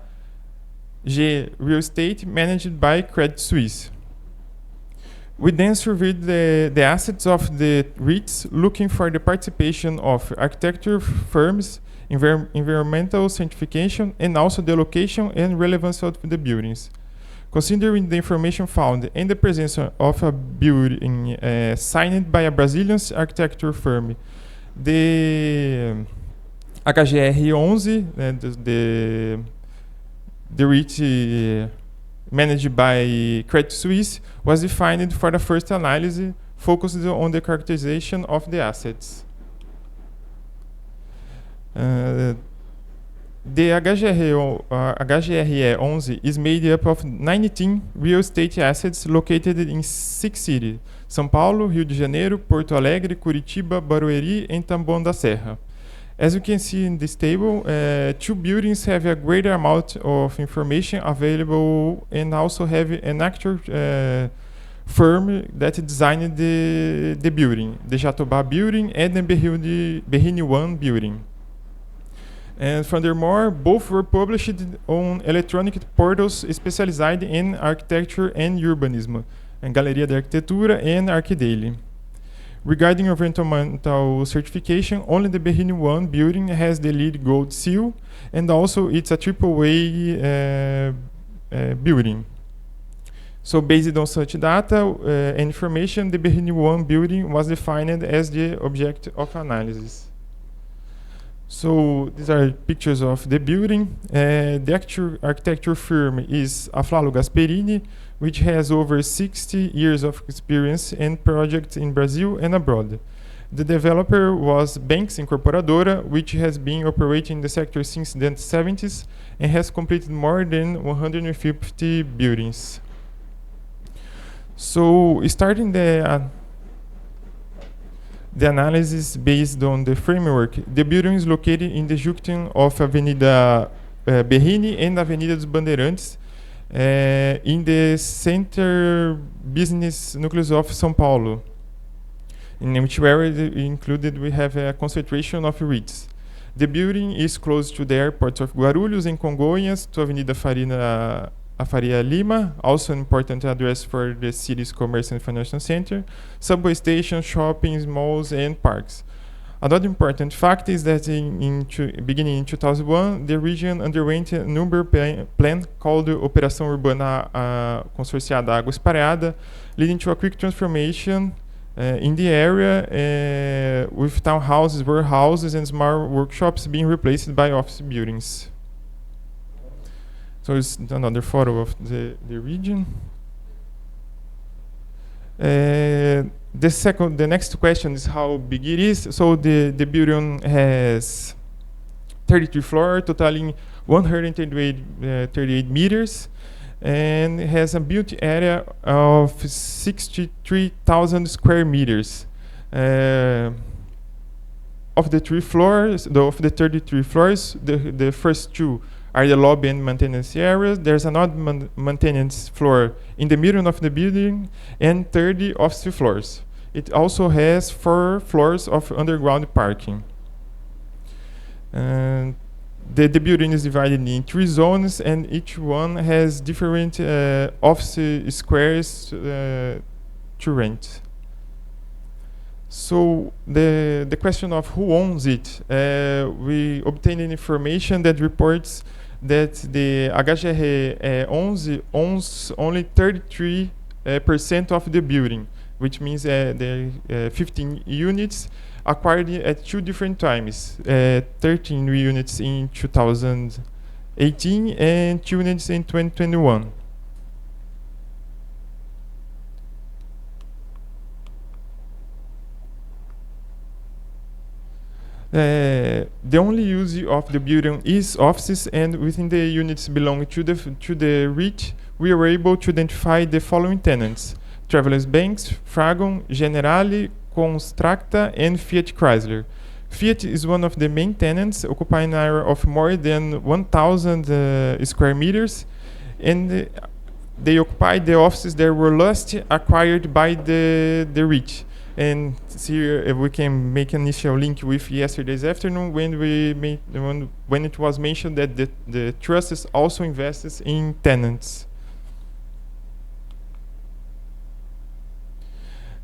Real Estate, managed by Credit Suisse. We then surveyed the assets of the REITs, looking for the participation of architecture firms, environmental certification, and also the location and relevance of the buildings. Considering the information found and the presence of a building signed by a Brazilian architecture firm, the HGR11, the REIT managed by Credit Suisse, was defined for the first analysis, focused on the characterization of the assets. The HGR11 is made up of 19 real estate assets located in 6 cities: São Paulo, Rio de Janeiro, Porto Alegre, Curitiba, Barueri, and Taboão da Serra. As you can see in this table, 2 buildings have a greater amount of information available and also have an actual firm that designed the building, the Jatobá building and the Berrini 1 building. And furthermore, both were published on electronic portals specialized in architecture and urbanism, and Galeria de Arquitetura and Arquidaily. Regarding environmental certification, only the Berrini 1 building has the LEED Gold seal, and also it's a AAA building. So based on such data and information, the Berrini 1 building was defined as the object of analysis. So these are pictures of the building. The actual architecture firm is Aflalo Gasperini, which has over 60 years of experience in projects in Brazil and abroad. The developer was Banks Incorporadora, which has been operating in the sector since the 70s and has completed more than 150 buildings. So starting the analysis based on the framework, the building is located in the junction of Avenida Berrini and Avenida dos Bandeirantes, in the center business nucleus of São Paulo, in which area included we have a concentration of REITs. The building is close to the airports of Guarulhos and Congonhas, to Avenida Faria Lima, also an important address for the city's commerce and financial center, subway stations, shopping malls, and parks. Another important fact is that beginning in 2001, the region underwent a number plan called Operação Urbana Consorciada Água Espraiada, leading to a quick transformation in the area, with townhouses, warehouses, and small workshops being replaced by office buildings. So it's another photo of the region. The next question is how big it is. So the building has 33 floors, totaling 138 meters, and has a built area of 63,000 square meters. Of the 33 floors, the first 2 are the lobby and maintenance areas. There's another maintenance floor in the middle of the building and 30 office floors. It also has 4 floors of underground parking. And the building is divided in 3 zones, and each one has different office squares to rent. So the question of who owns it, we obtained information that reports that the HGR owns only 33% of the building, which means the 15 units acquired at two different times, 13 units in 2018 and 2 units in 2021. The only use of the building is offices, and within the units belonging to the REIT, we were able to identify the following tenants: Travelers Banks, Fragon, Generali, Constructa, and Fiat Chrysler. Fiat is one of the main tenants, occupying an area of more than 1,000 square meters, and they occupied the offices that were last acquired by the REIT. And here we can make an initial link with yesterday's afternoon when when it was mentioned that the trust also invests in tenants.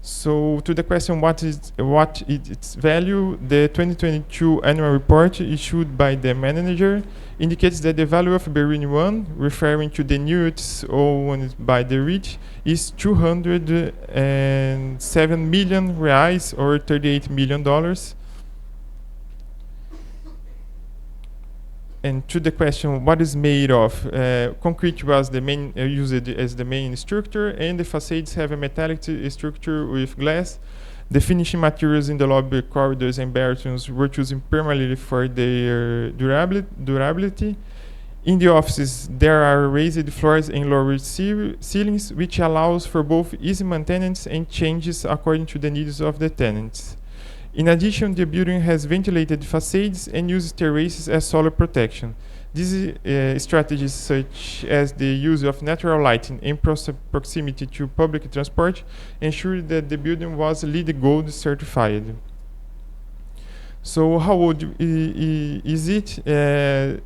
So to the question what is its value, the 2022 annual report issued by the manager indicates that the value of Berlin 1, referring to the units owned by the REIT, is 207 million reais, or $38 million. And to the question, what is made of? Concrete was the main used as the main structure, and the facades have a metallic structure with glass. The finishing materials in the lobby corridors and bathrooms were chosen primarily for their durability. In the offices, there are raised floors and lowered ceilings, which allows for both easy maintenance and changes according to the needs of the tenants. In addition, the building has ventilated facades and uses terraces as solar protection. These strategies, such as the use of natural lighting and proximity to public transport, ensured that the building was LEED Gold certified. So how old is it? The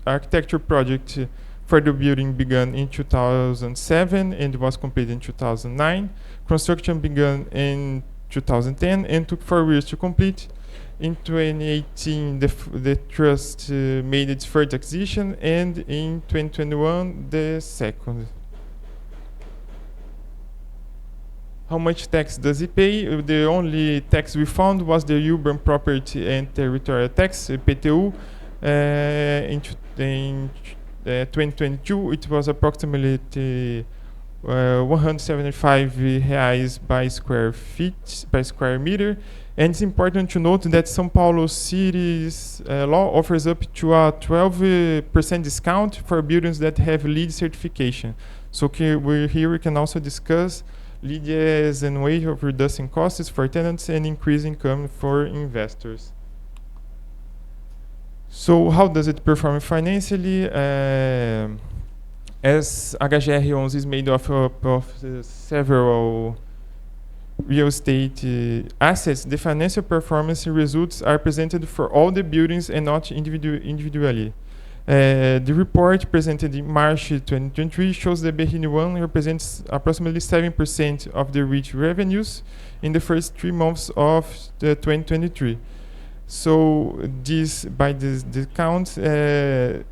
architecture project for the building began in 2007 and was completed in 2009. Construction began in 2010 and took 4 years to complete. In 2018, the trust made its first acquisition, and in 2021, the second. How much tax does it pay? The only tax we found was the urban property and territorial tax, PTU. In 2022, it was approximately 175 reais by square meter. And it's important to note that São Paulo city's law offers up to a 12% discount for buildings that have LEED certification. So here we can also discuss LEED as a way of reducing costs for tenants and increasing income for investors. So how does it perform financially? As HGR 11 is made of several real estate assets, the financial performance results are presented for all the buildings and not individually. The report presented in March 2023 shows that Berlin 1 represents approximately 7% of the REIT revenues in the first 3 months of 2023. So this, by this count, the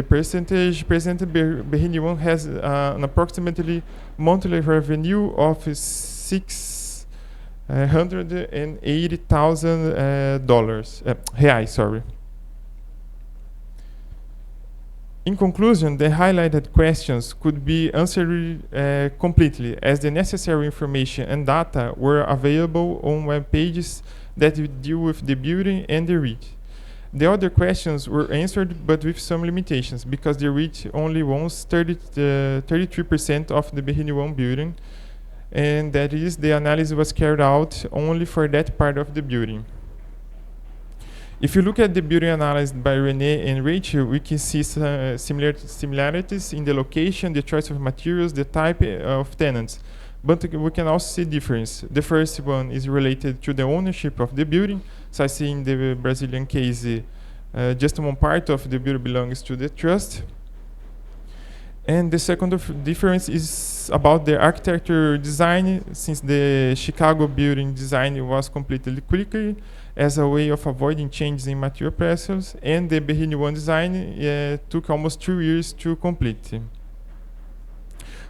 percentage presented Berlin 1 has an approximately monthly revenue of $680,000 reais. Sorry. In conclusion, the highlighted questions could be answered completely, as the necessary information and data were available on web pages that deal with the building and the REIT. The other questions were answered, but with some limitations, because the REIT only owns 33% of the Berlin 1 building, and that is, the analysis was carried out only for that part of the building. If you look at the building analyzed by René and Rachel, we can see similarities in the location, the choice of materials, the type of tenants. But we can also see difference. The first one is related to the ownership of the building. So I see in the Brazilian case, just one part of the building belongs to the trust. And the second difference is about the architecture design, since the Chicago building design was completed quickly as a way of avoiding changes in material prices, and the Berlin one design took almost 2 years to complete.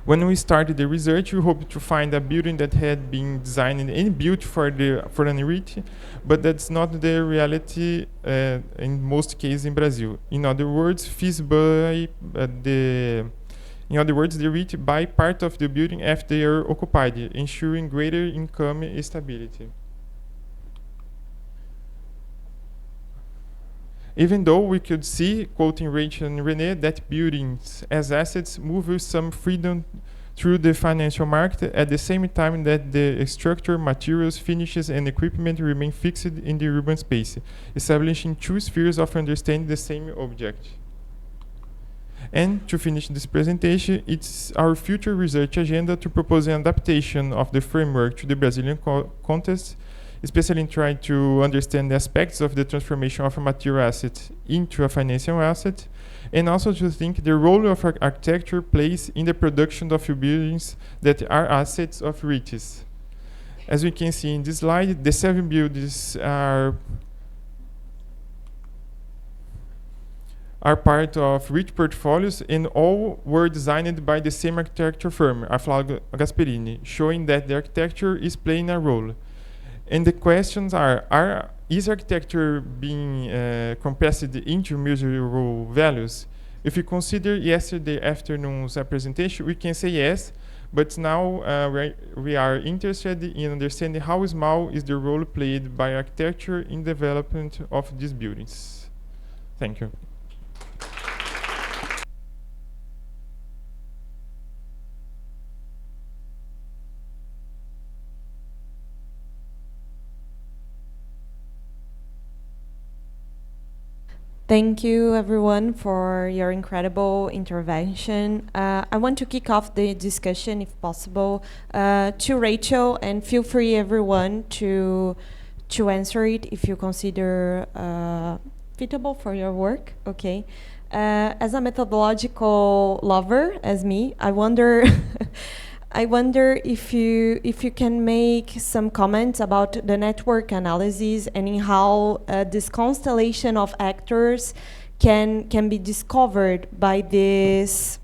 When we started the research, we hoped to find a building that had been designed and built for an REIT, but that's not the reality in most cases in Brazil. In other words, the REIT buy part of the building after they are occupied, ensuring greater income stability. Even though we could see, quoting Rachel and René, that buildings as assets move with some freedom through the financial market, at the same time that the structure, materials, finishes, and equipment remain fixed in the urban space, establishing two spheres of understanding the same object. And to finish this presentation, it's our future research agenda to propose an adaptation of the framework to the Brazilian context, especially in trying to understand the aspects of the transformation of a material asset into a financial asset, and also to think the role of architecture plays in the production of buildings that are assets of REITs. As we can see in this slide, the 7 buildings are part of REIT portfolios, and all were designed by the same architecture firm, Aflago Gasperini, showing that the architecture is playing a role. And the questions are is architecture being compressed into measurable values? If you consider yesterday afternoon's presentation, we can say yes, but now we are interested in understanding how small is the role played by architecture in development of these buildings. Thank you. Thank you, everyone, for your incredible intervention. I want to kick off the discussion, if possible, to Rachel, and feel free, everyone, to answer it if you consider fitable for your work. Okay. As a methodological lover, as me, I wonder. I wonder if you can make some comments about the network analysis and in how this constellation of actors can be discovered by this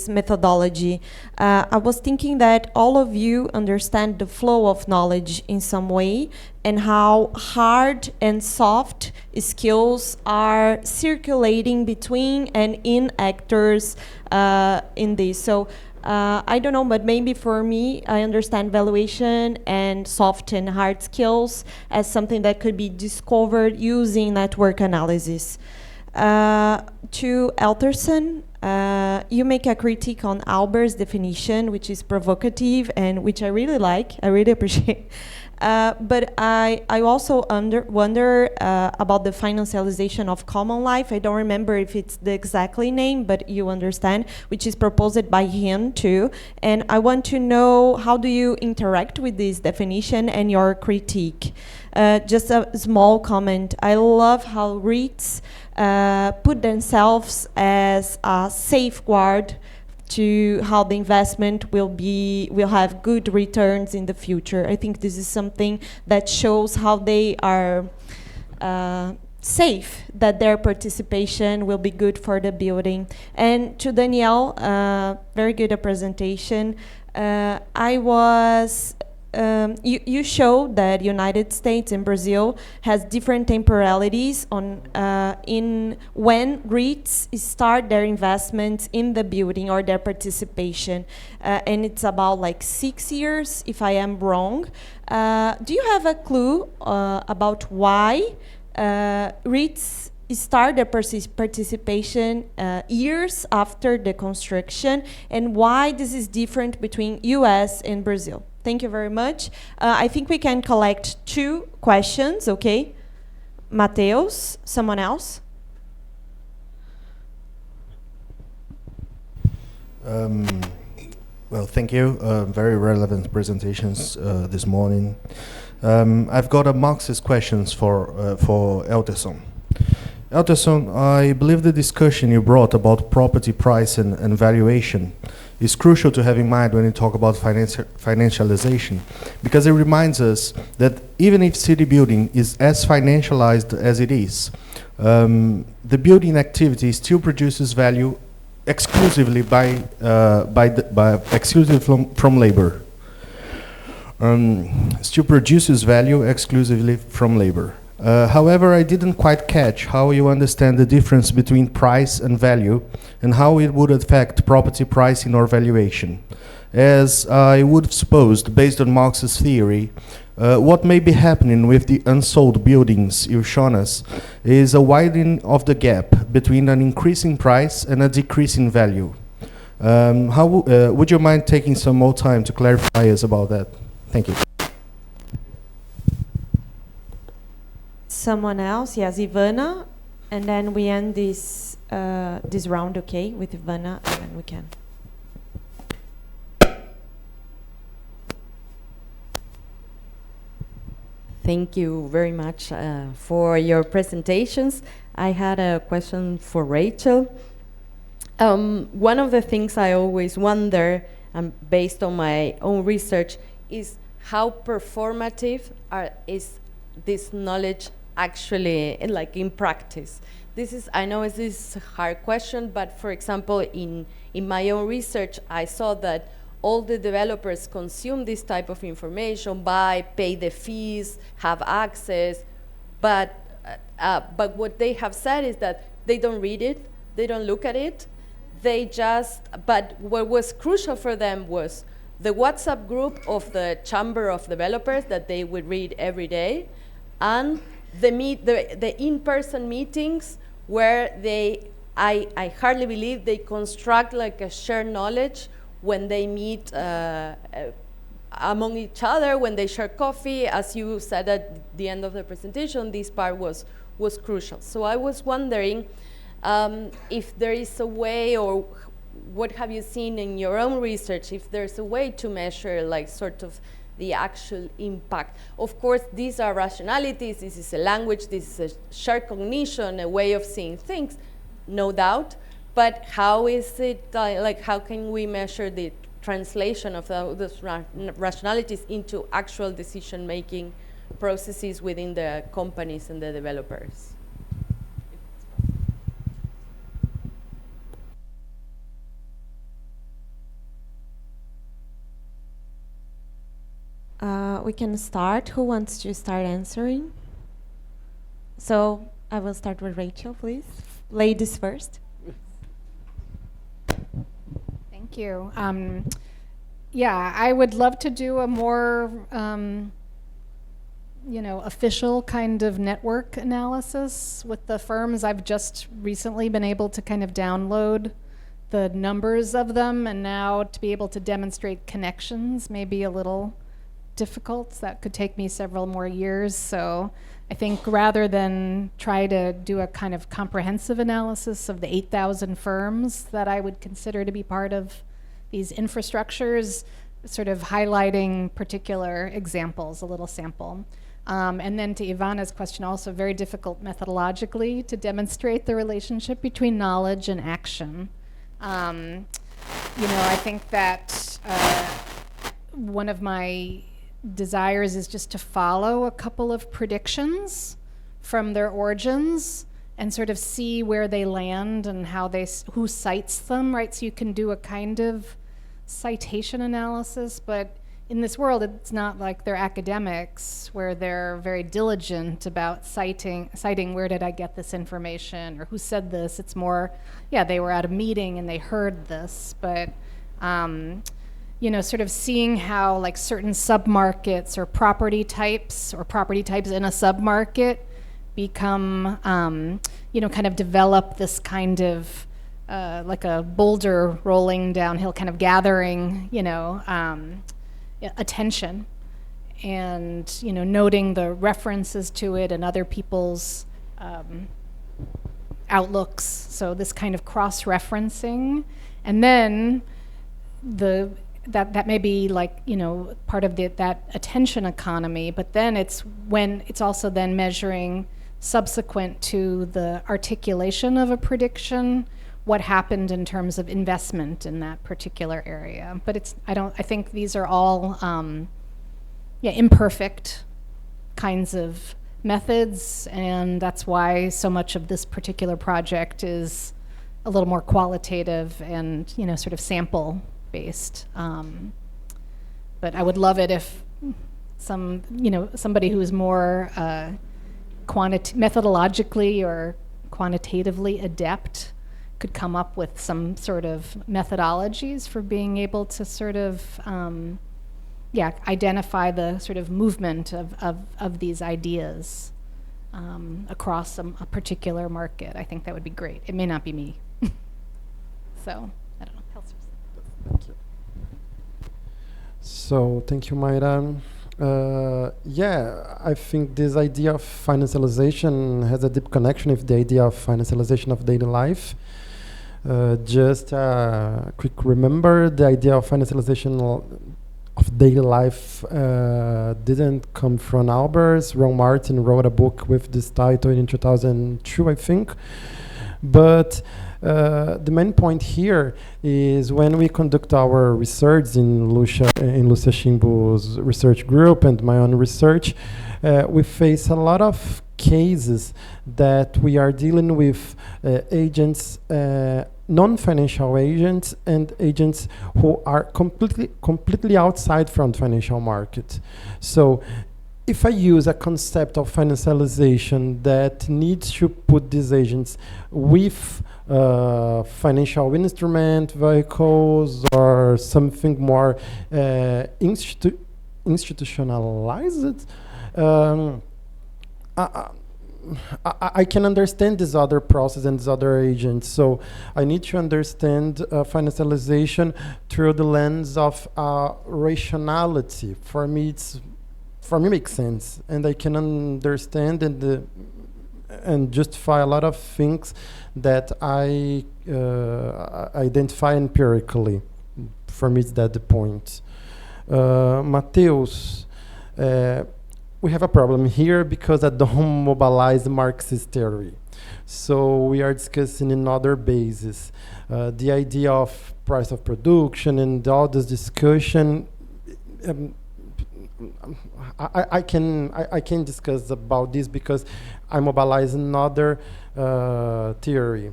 methodology. I was thinking that all of you understand the flow of knowledge in some way, and how hard and soft skills are circulating between and in actors in this. So. I don't know, but maybe for me, I understand valuation and soft and hard skills as something that could be discovered using network analysis. To Helterson, you make a critique on Albert's definition, which is provocative and which I really like, I really appreciate. But I also wonder about the financialization of common life. I don't remember if it's the exactly name, but you understand, which is proposed by him too. And I want to know, how do you interact with this definition and your critique? Just a small comment. I love how REITs put themselves as a safeguard to how the investment will have good returns in the future. I think this is something that shows how they are safe, that their participation will be good for the building. And to Danielle, very good presentation. You showed that United States and Brazil has different temporalities on in when REITs start their investments in the building or their participation, and it's about like 6 years, if I am wrong. Do you have a clue about why REITs start their participation years after the construction, and why this is different between US and Brazil? Thank you very much. I think we can collect 2 questions, okay? Mateus, someone else? Well, thank you. Very relevant presentations this morning. I've got a Marxist questions for Helterson. Helterson, I believe the discussion you brought about property price and valuation is crucial to have in mind when you talk about financialization, because it reminds us that even if city building is as financialized as it is, the building activity still produces value exclusively from labor. Still produces value exclusively from labor. However, I didn't quite catch how you understand the difference between price and value and how it would affect property pricing or valuation. As I would have supposed, based on Marx's theory, what may be happening with the unsold buildings you've shown us is a widening of the gap between an increasing price and a decreasing value. Would you mind taking some more time to clarify us about that? Thank you. Someone else? Yes, Ivana, and then we end this this round, okay, with Ivana, and then we can. Thank you very much for your presentations. I had a question for Rachel. One of the things I always wonder, based on my own research, is how performative is this knowledge actually like in practice. I know this is a hard question, but for example, in my own research, I saw that all the developers consume this type of information, pay the fees, have access, but what they have said is that they don't read it, they don't look at it, but what was crucial for them was the WhatsApp group of the Chamber of Developers that they would read every day, and the in-person meetings where I hardly believe they construct like a shared knowledge when they meet among each other, when they share coffee. As you said at the end of the presentation, this part was crucial. So I was wondering if there is a way, or what have you seen in your own research, if there's a way to measure like sort of the actual impact. Of course, these are rationalities, this is a language, this is a shared cognition, a way of seeing things, no doubt, but how is it, how can we measure the translation of those rationalities into actual decision-making processes within the companies and the developers? We can start. Who wants to start answering? So I will start with Rachel, please. Ladies first. Thank you. Yeah, I would love to do a more, official kind of network analysis with the firms. I've just recently been able to kind of download the numbers of them, and now to be able to demonstrate connections may be a little difficult. That could take me several more years. So I think rather than try to do a kind of comprehensive analysis of the 8,000 firms that I would consider to be part of these infrastructures, sort of highlighting particular examples, a little sample. And then to Ivana's question, also very difficult methodologically to demonstrate the relationship between knowledge and action. I think that one of my desires is just to follow a couple of predictions from their origins and sort of see where they land and who cites them, right? So you can do a kind of citation analysis, but in this world, it's not like they're academics where they're very diligent about citing where did I get this information or who said this. It's more, they were at a meeting and they heard this, but sort of seeing how like certain submarkets or property types in a submarket become, kind of develop this kind of like a boulder rolling downhill, kind of gathering, attention, and noting the references to it and other people's outlooks. So this kind of cross-referencing, and then that may be like part of that attention economy, but then it's also then measuring subsequent to the articulation of a prediction, what happened in terms of investment in that particular area. But I think these are all imperfect kinds of methods, and that's why so much of this particular project is a little more qualitative and sort of sample based. But I would love it if somebody who is more methodologically or quantitatively adept could come up with some sort of methodologies for being able to sort of identify the sort of movement of these ideas across a particular market. I think that would be great. It may not be me. So, I don't know. Thank you. So, thank you, Maira. I think this idea of financialization has a deep connection with the idea of financialization of daily life. Just a quick remember, the idea of financialization of daily life didn't come from Albers. Ron Martin wrote a book with this title in 2002, I think. But the main point here is when we conduct our research in Lucia Shimbu's research group and my own research, we face a lot of cases that we are dealing with agents, non-financial agents, and agents who are completely outside from the financial market. So if I use a concept of financialization that needs to put these agents with financial instrument, vehicles, or something more institutionalized, I can understand this other process and these other agents. So I need to understand financialization through the lens of rationality. For me, makes sense, and I can understand and justify a lot of things that I identify empirically. For me, it's that the point. Mateus, we have a problem here because I don't mobilize Marxist theory. So we are discussing in other bases. The idea of price of production and all this discussion, I can discuss about this because I mobilize another theory.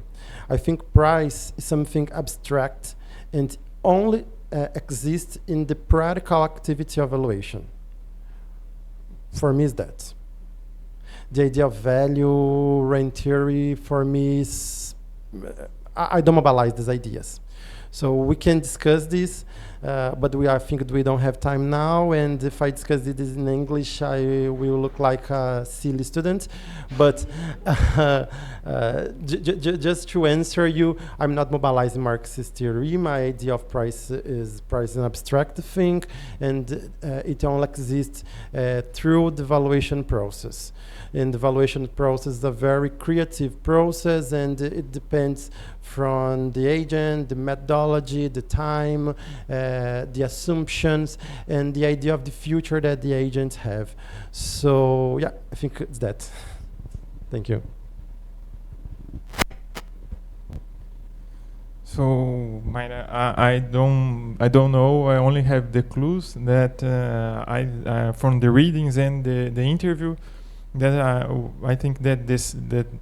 I think price is something abstract and only exists in the practical activity of valuation. For me, is that. The idea of value, range theory, for me, is I don't mobilize these ideas. So we can discuss this, but I think we don't have time now, and if I discuss this in English, I will look like a silly student. But just to answer you, I'm not mobilizing Marxist theory. My idea of price is an abstract thing, and it only exists through the valuation process. And the valuation process is a very creative process, and it depends from the agent, the methodology, the time, the assumptions, and the idea of the future that the agents have. So yeah, I think it's that. Thank you. So, Maira, I don't know. I only have the clues that I from the readings and the interview. That I think that the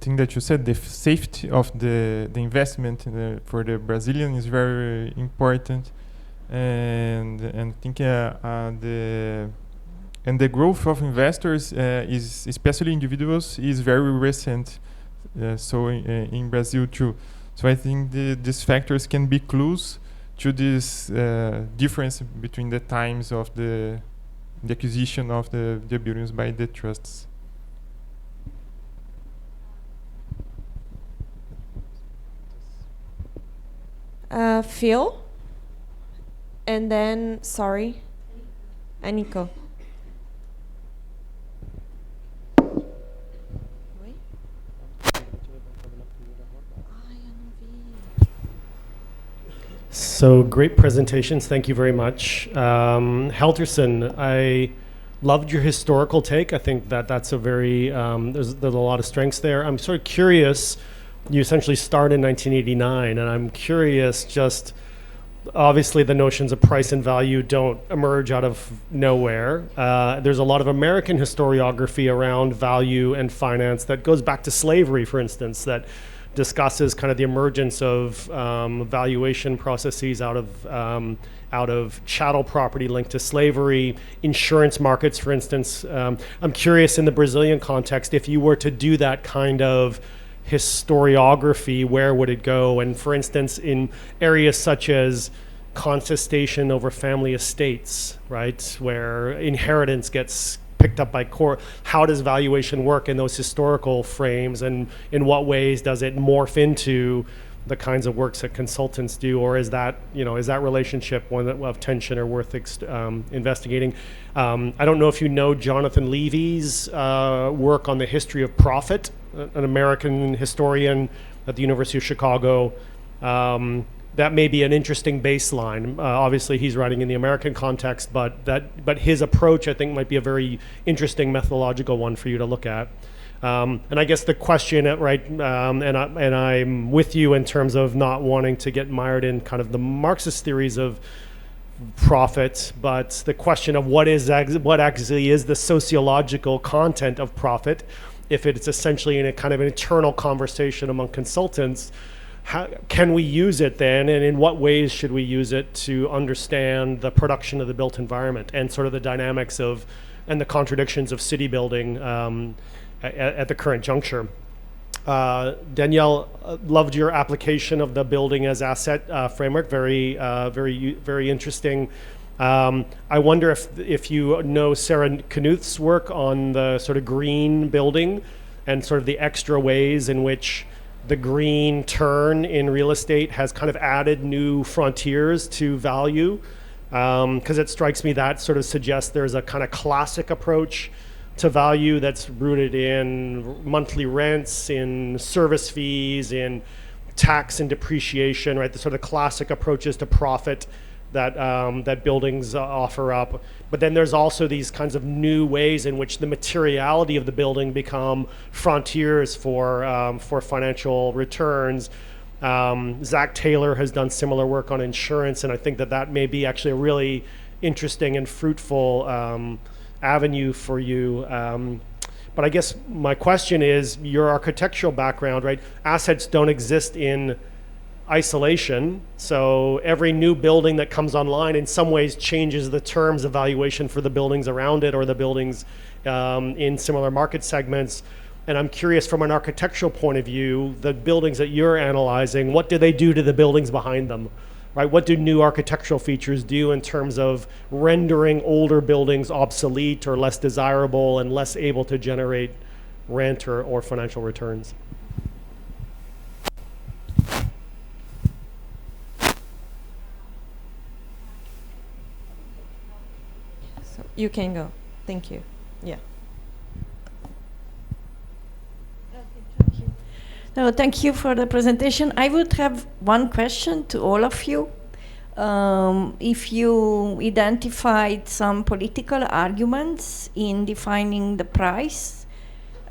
thing that you said, the safety of the investment for the Brazilian is very important, and I think the growth of investors is especially individuals is very recent, so in Brazil too. So I think these factors can be clues to this difference between the times of the acquisition of the buildings by the trusts. Phil, and then, Nico. So great presentations, thank you very much. Helterson, I Loved your historical take. I think that's a very, there's a lot of strengths there. I'm sort of curious, you essentially start in 1989, and I'm curious just, obviously the notions of price and value don't emerge out of nowhere. There's a lot of American historiography around value and finance that goes back to slavery, for instance, that discusses kind of the emergence of valuation processes out of chattel property linked to slavery, insurance markets, for instance. I'm curious in the Brazilian context, if you were to do that kind of historiography, where would it go? And for instance, in areas such as contestation over family estates, right, where inheritance gets picked up by court, how does valuation work in those historical frames, and in what ways does it morph into the kinds of works that consultants do, or is that relationship one of tension or worth investigating? I don't know if you know Jonathan Levy's work on the history of profit, an American historian at the University of Chicago. That may be an interesting baseline. Obviously, he's writing in the American context, but his approach, I think, might be a very interesting methodological one for you to look at. And I guess the question, right, and I'm with you in terms of not wanting to get mired in kind of the Marxist theories of profit, but the question of what actually is the sociological content of profit, if it's essentially in a kind of an internal conversation among consultants. How can we use it then, and in what ways should we use it to understand the production of the built environment and sort of the dynamics of and the contradictions of city building at the current juncture? Danielle, loved your application of the building as asset framework. Very interesting. I wonder if you know Sarah Knuth's work on the sort of green building and sort of the extra ways in which the green turn in real estate has kind of added new frontiers to value, because it strikes me that sort of suggests there's a kind of classic approach to value that's rooted in monthly rents, in service fees, in tax and depreciation, right? The sort of classic approaches to profit that buildings offer up. But then there's also these kinds of new ways in which the materiality of the building become frontiers for financial returns. Zach Taylor has done similar work on insurance, and I think that may be actually a really interesting and fruitful avenue for you. But I guess my question is, your architectural background, right? Assets don't exist in isolation, so every new building that comes online in some ways changes the terms of valuation for the buildings around it or the buildings in similar market segments. And I'm curious, from an architectural point of view, the buildings that you're analyzing, what do they do to the buildings behind them? Right? What do new architectural features do in terms of rendering older buildings obsolete or less desirable and less able to generate rent or financial returns? So you can go. Thank you. Yeah. No, thank you for the presentation. I would have one question to all of you. If you identified some political arguments in defining the price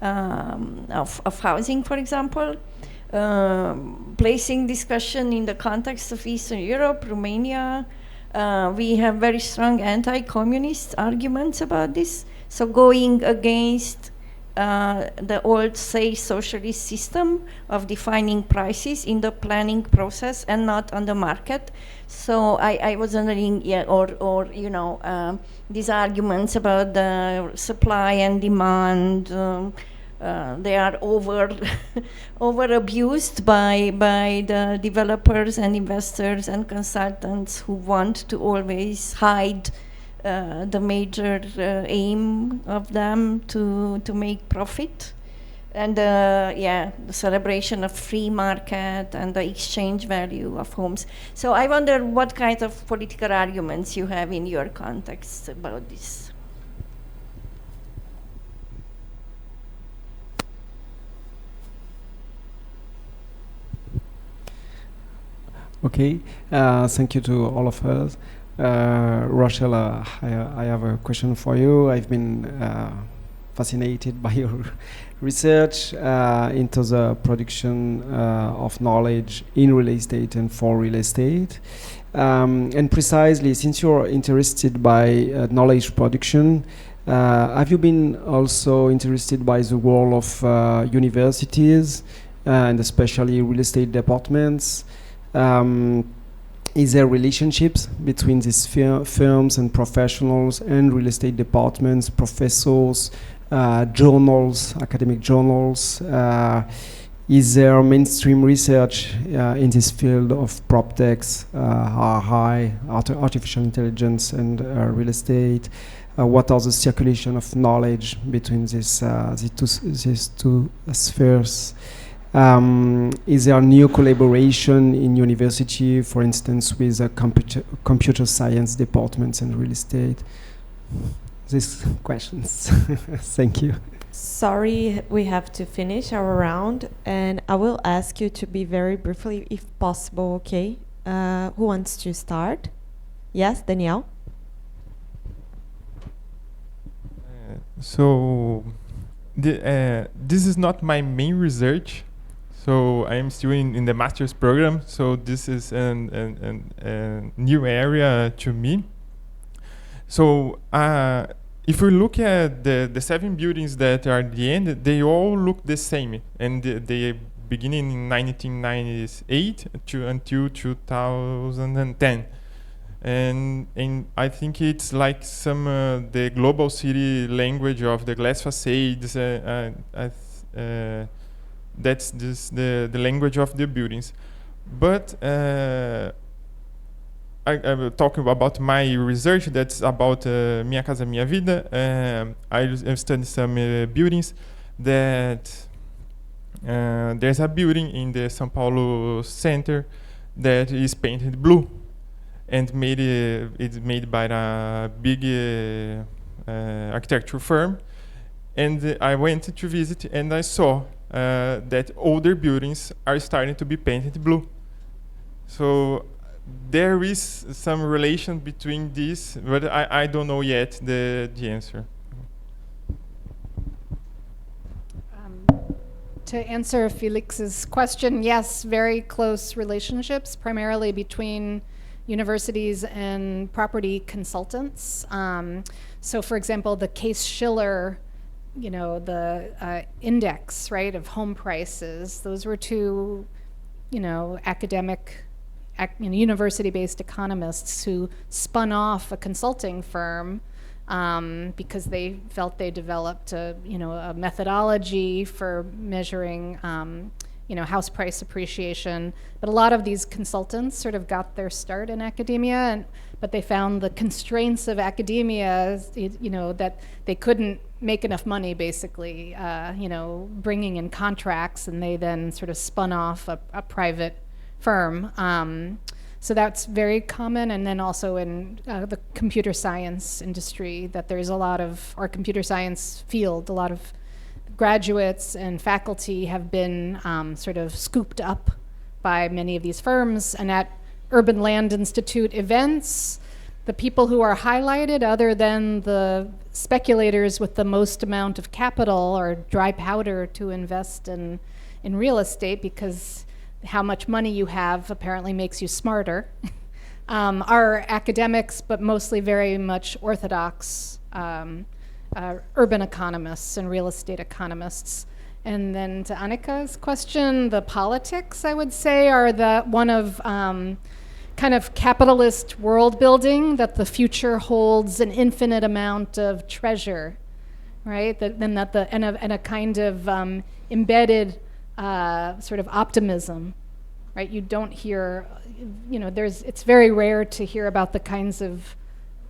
of housing, for example, placing discussion in the context of Eastern Europe, Romania, we have very strong anti-communist arguments about this. So going against the old, say, socialist system of defining prices in the planning process and not on the market. So I was wondering, yeah, or you know, these arguments about the supply and demand, they are over abused by the developers and investors and consultants who want to always hide the major aim of them to make profit, and the celebration of free market and the exchange value of homes. So I wonder what kind of political arguments you have in your context about this. Okay, thank you to all of us. Rochelle, I have a question for you. I've been fascinated by your research into the production of knowledge in real estate and for real estate. And precisely, since you're interested by knowledge production, have you been also interested by the role of universities and especially real estate departments? Is there relationships between these firms and professionals and real estate departments, professors, journals, academic journals? Is there mainstream research in this field of proptechs, artificial intelligence and real estate? What are the circulation of knowledge between these two spheres? Is there new collaboration in university, for instance, with computer science departments and real estate? These questions. Thank you. Sorry, we have to finish our round, and I will ask you to be very briefly, if possible, okay? Who wants to start? Yes, Daniel? So, this is not my main research. So I am still in the master's program. So this is a new area to me. So if we look at the 7 buildings that are at the end, they all look the same, and they beginning in 1998 until 2010. And I think it's like some the global city language of the glass facades. That's the language of the buildings. But I'm talking about my research. That's about Minha Casa Minha Vida. I've studied some buildings that there's a building in the São Paulo center that is painted blue, and it's made by a big architecture firm. And I went to visit, and I saw that older buildings are starting to be painted blue. So there is some relation between these, but I don't know yet the answer. To answer Felix's question, yes, very close relationships, primarily between universities and property consultants. So for example, the Case-Shiller, the index, right, of home prices, those were two, academic, university-based economists who spun off a consulting firm because they felt they developed a methodology for measuring, house price appreciation. But a lot of these consultants sort of got their start in academia, but they found the constraints of academia, that they couldn't make enough money, basically, bringing in contracts, and they then sort of spun off a private firm. So that's very common, and then also in the computer science industry, that there's a lot of, our computer science field, a lot of graduates and faculty have been sort of scooped up by many of these firms. And at Urban Land Institute events, the people who are highlighted, other than the speculators with the most amount of capital or dry powder to invest in real estate, because how much money you have apparently makes you smarter, are academics, but mostly very much orthodox urban economists and real estate economists. And then to Annika's question, the politics, I would say, are one of kind of capitalist world building, that the future holds an infinite amount of treasure, right? And a kind of embedded sort of optimism, right? You don't hear, it's very rare to hear about the kinds of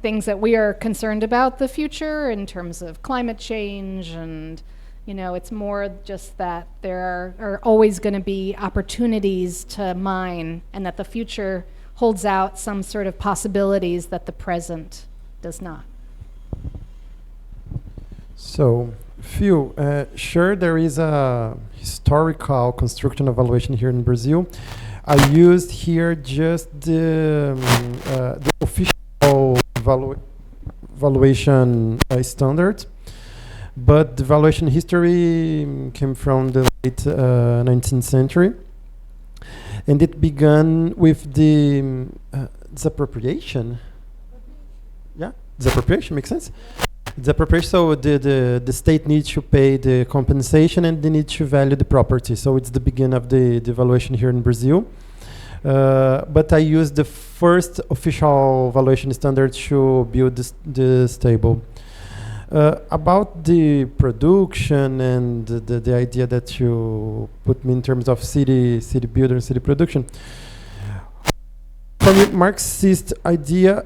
things that we are concerned about the future in terms of climate change, and it's more just that there are always going to be opportunities to mine, and that the future holds out some sort of possibilities that the present does not. So, Phil, sure, there is a historical construction evaluation here in Brazil. I used here just the official valuation standard, but the valuation history came from the late 19th century, and it began with the disappropriation. Yeah, disappropriation makes sense. Disappropriation, so the state needs to pay the compensation and they need to value the property. So it's the beginning of the valuation here in Brazil. But I used the first official valuation standard to build this table. About the production and the idea that you put me in terms of city builder and city production, for me, Marxist idea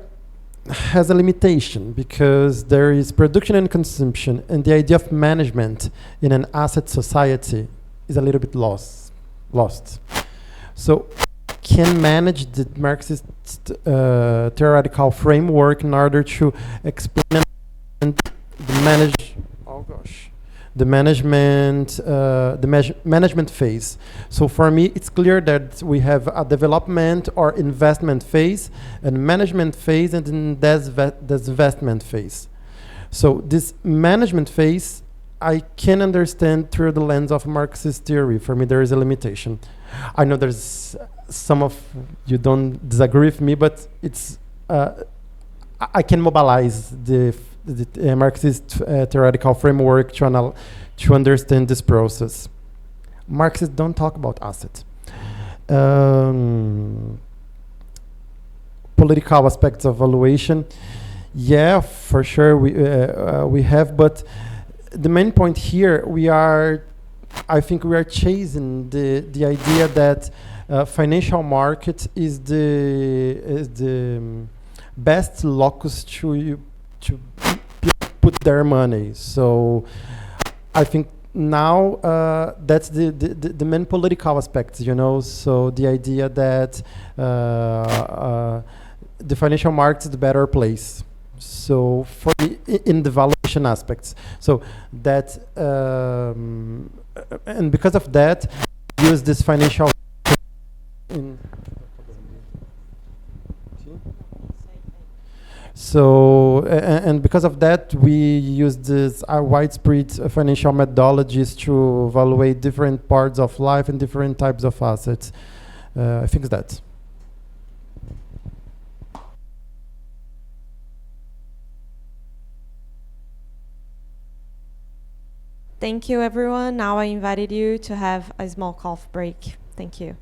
has a limitation because there is production and consumption, and the idea of management in an asset society is a little bit lost. So can manage the Marxist theoretical framework in order to explain the management phase. So for me, it's clear that we have a development or investment phase, and management phase, and then there's investment phase. So this management phase, I can understand through the lens of Marxist theory. For me, there is a limitation. I know there's some of you don't disagree with me, but it's I can mobilize the Marxist theoretical framework to understand this process. Marxists don't talk about assets. Political aspects of valuation, yeah, for sure we have, but the main point here, I think we are chasing the idea that financial market is the best locus to put their money. So I think now that's the main political aspects, you know. So the idea that the financial market is the better place. So for in the valuation aspects, so that and because of that, use this financial. So, and because of that, we use this widespread financial methodologies to evaluate different parts of life and different types of assets. I think that. Thank you, everyone. Now I invited you to have a small coffee break. Thank you.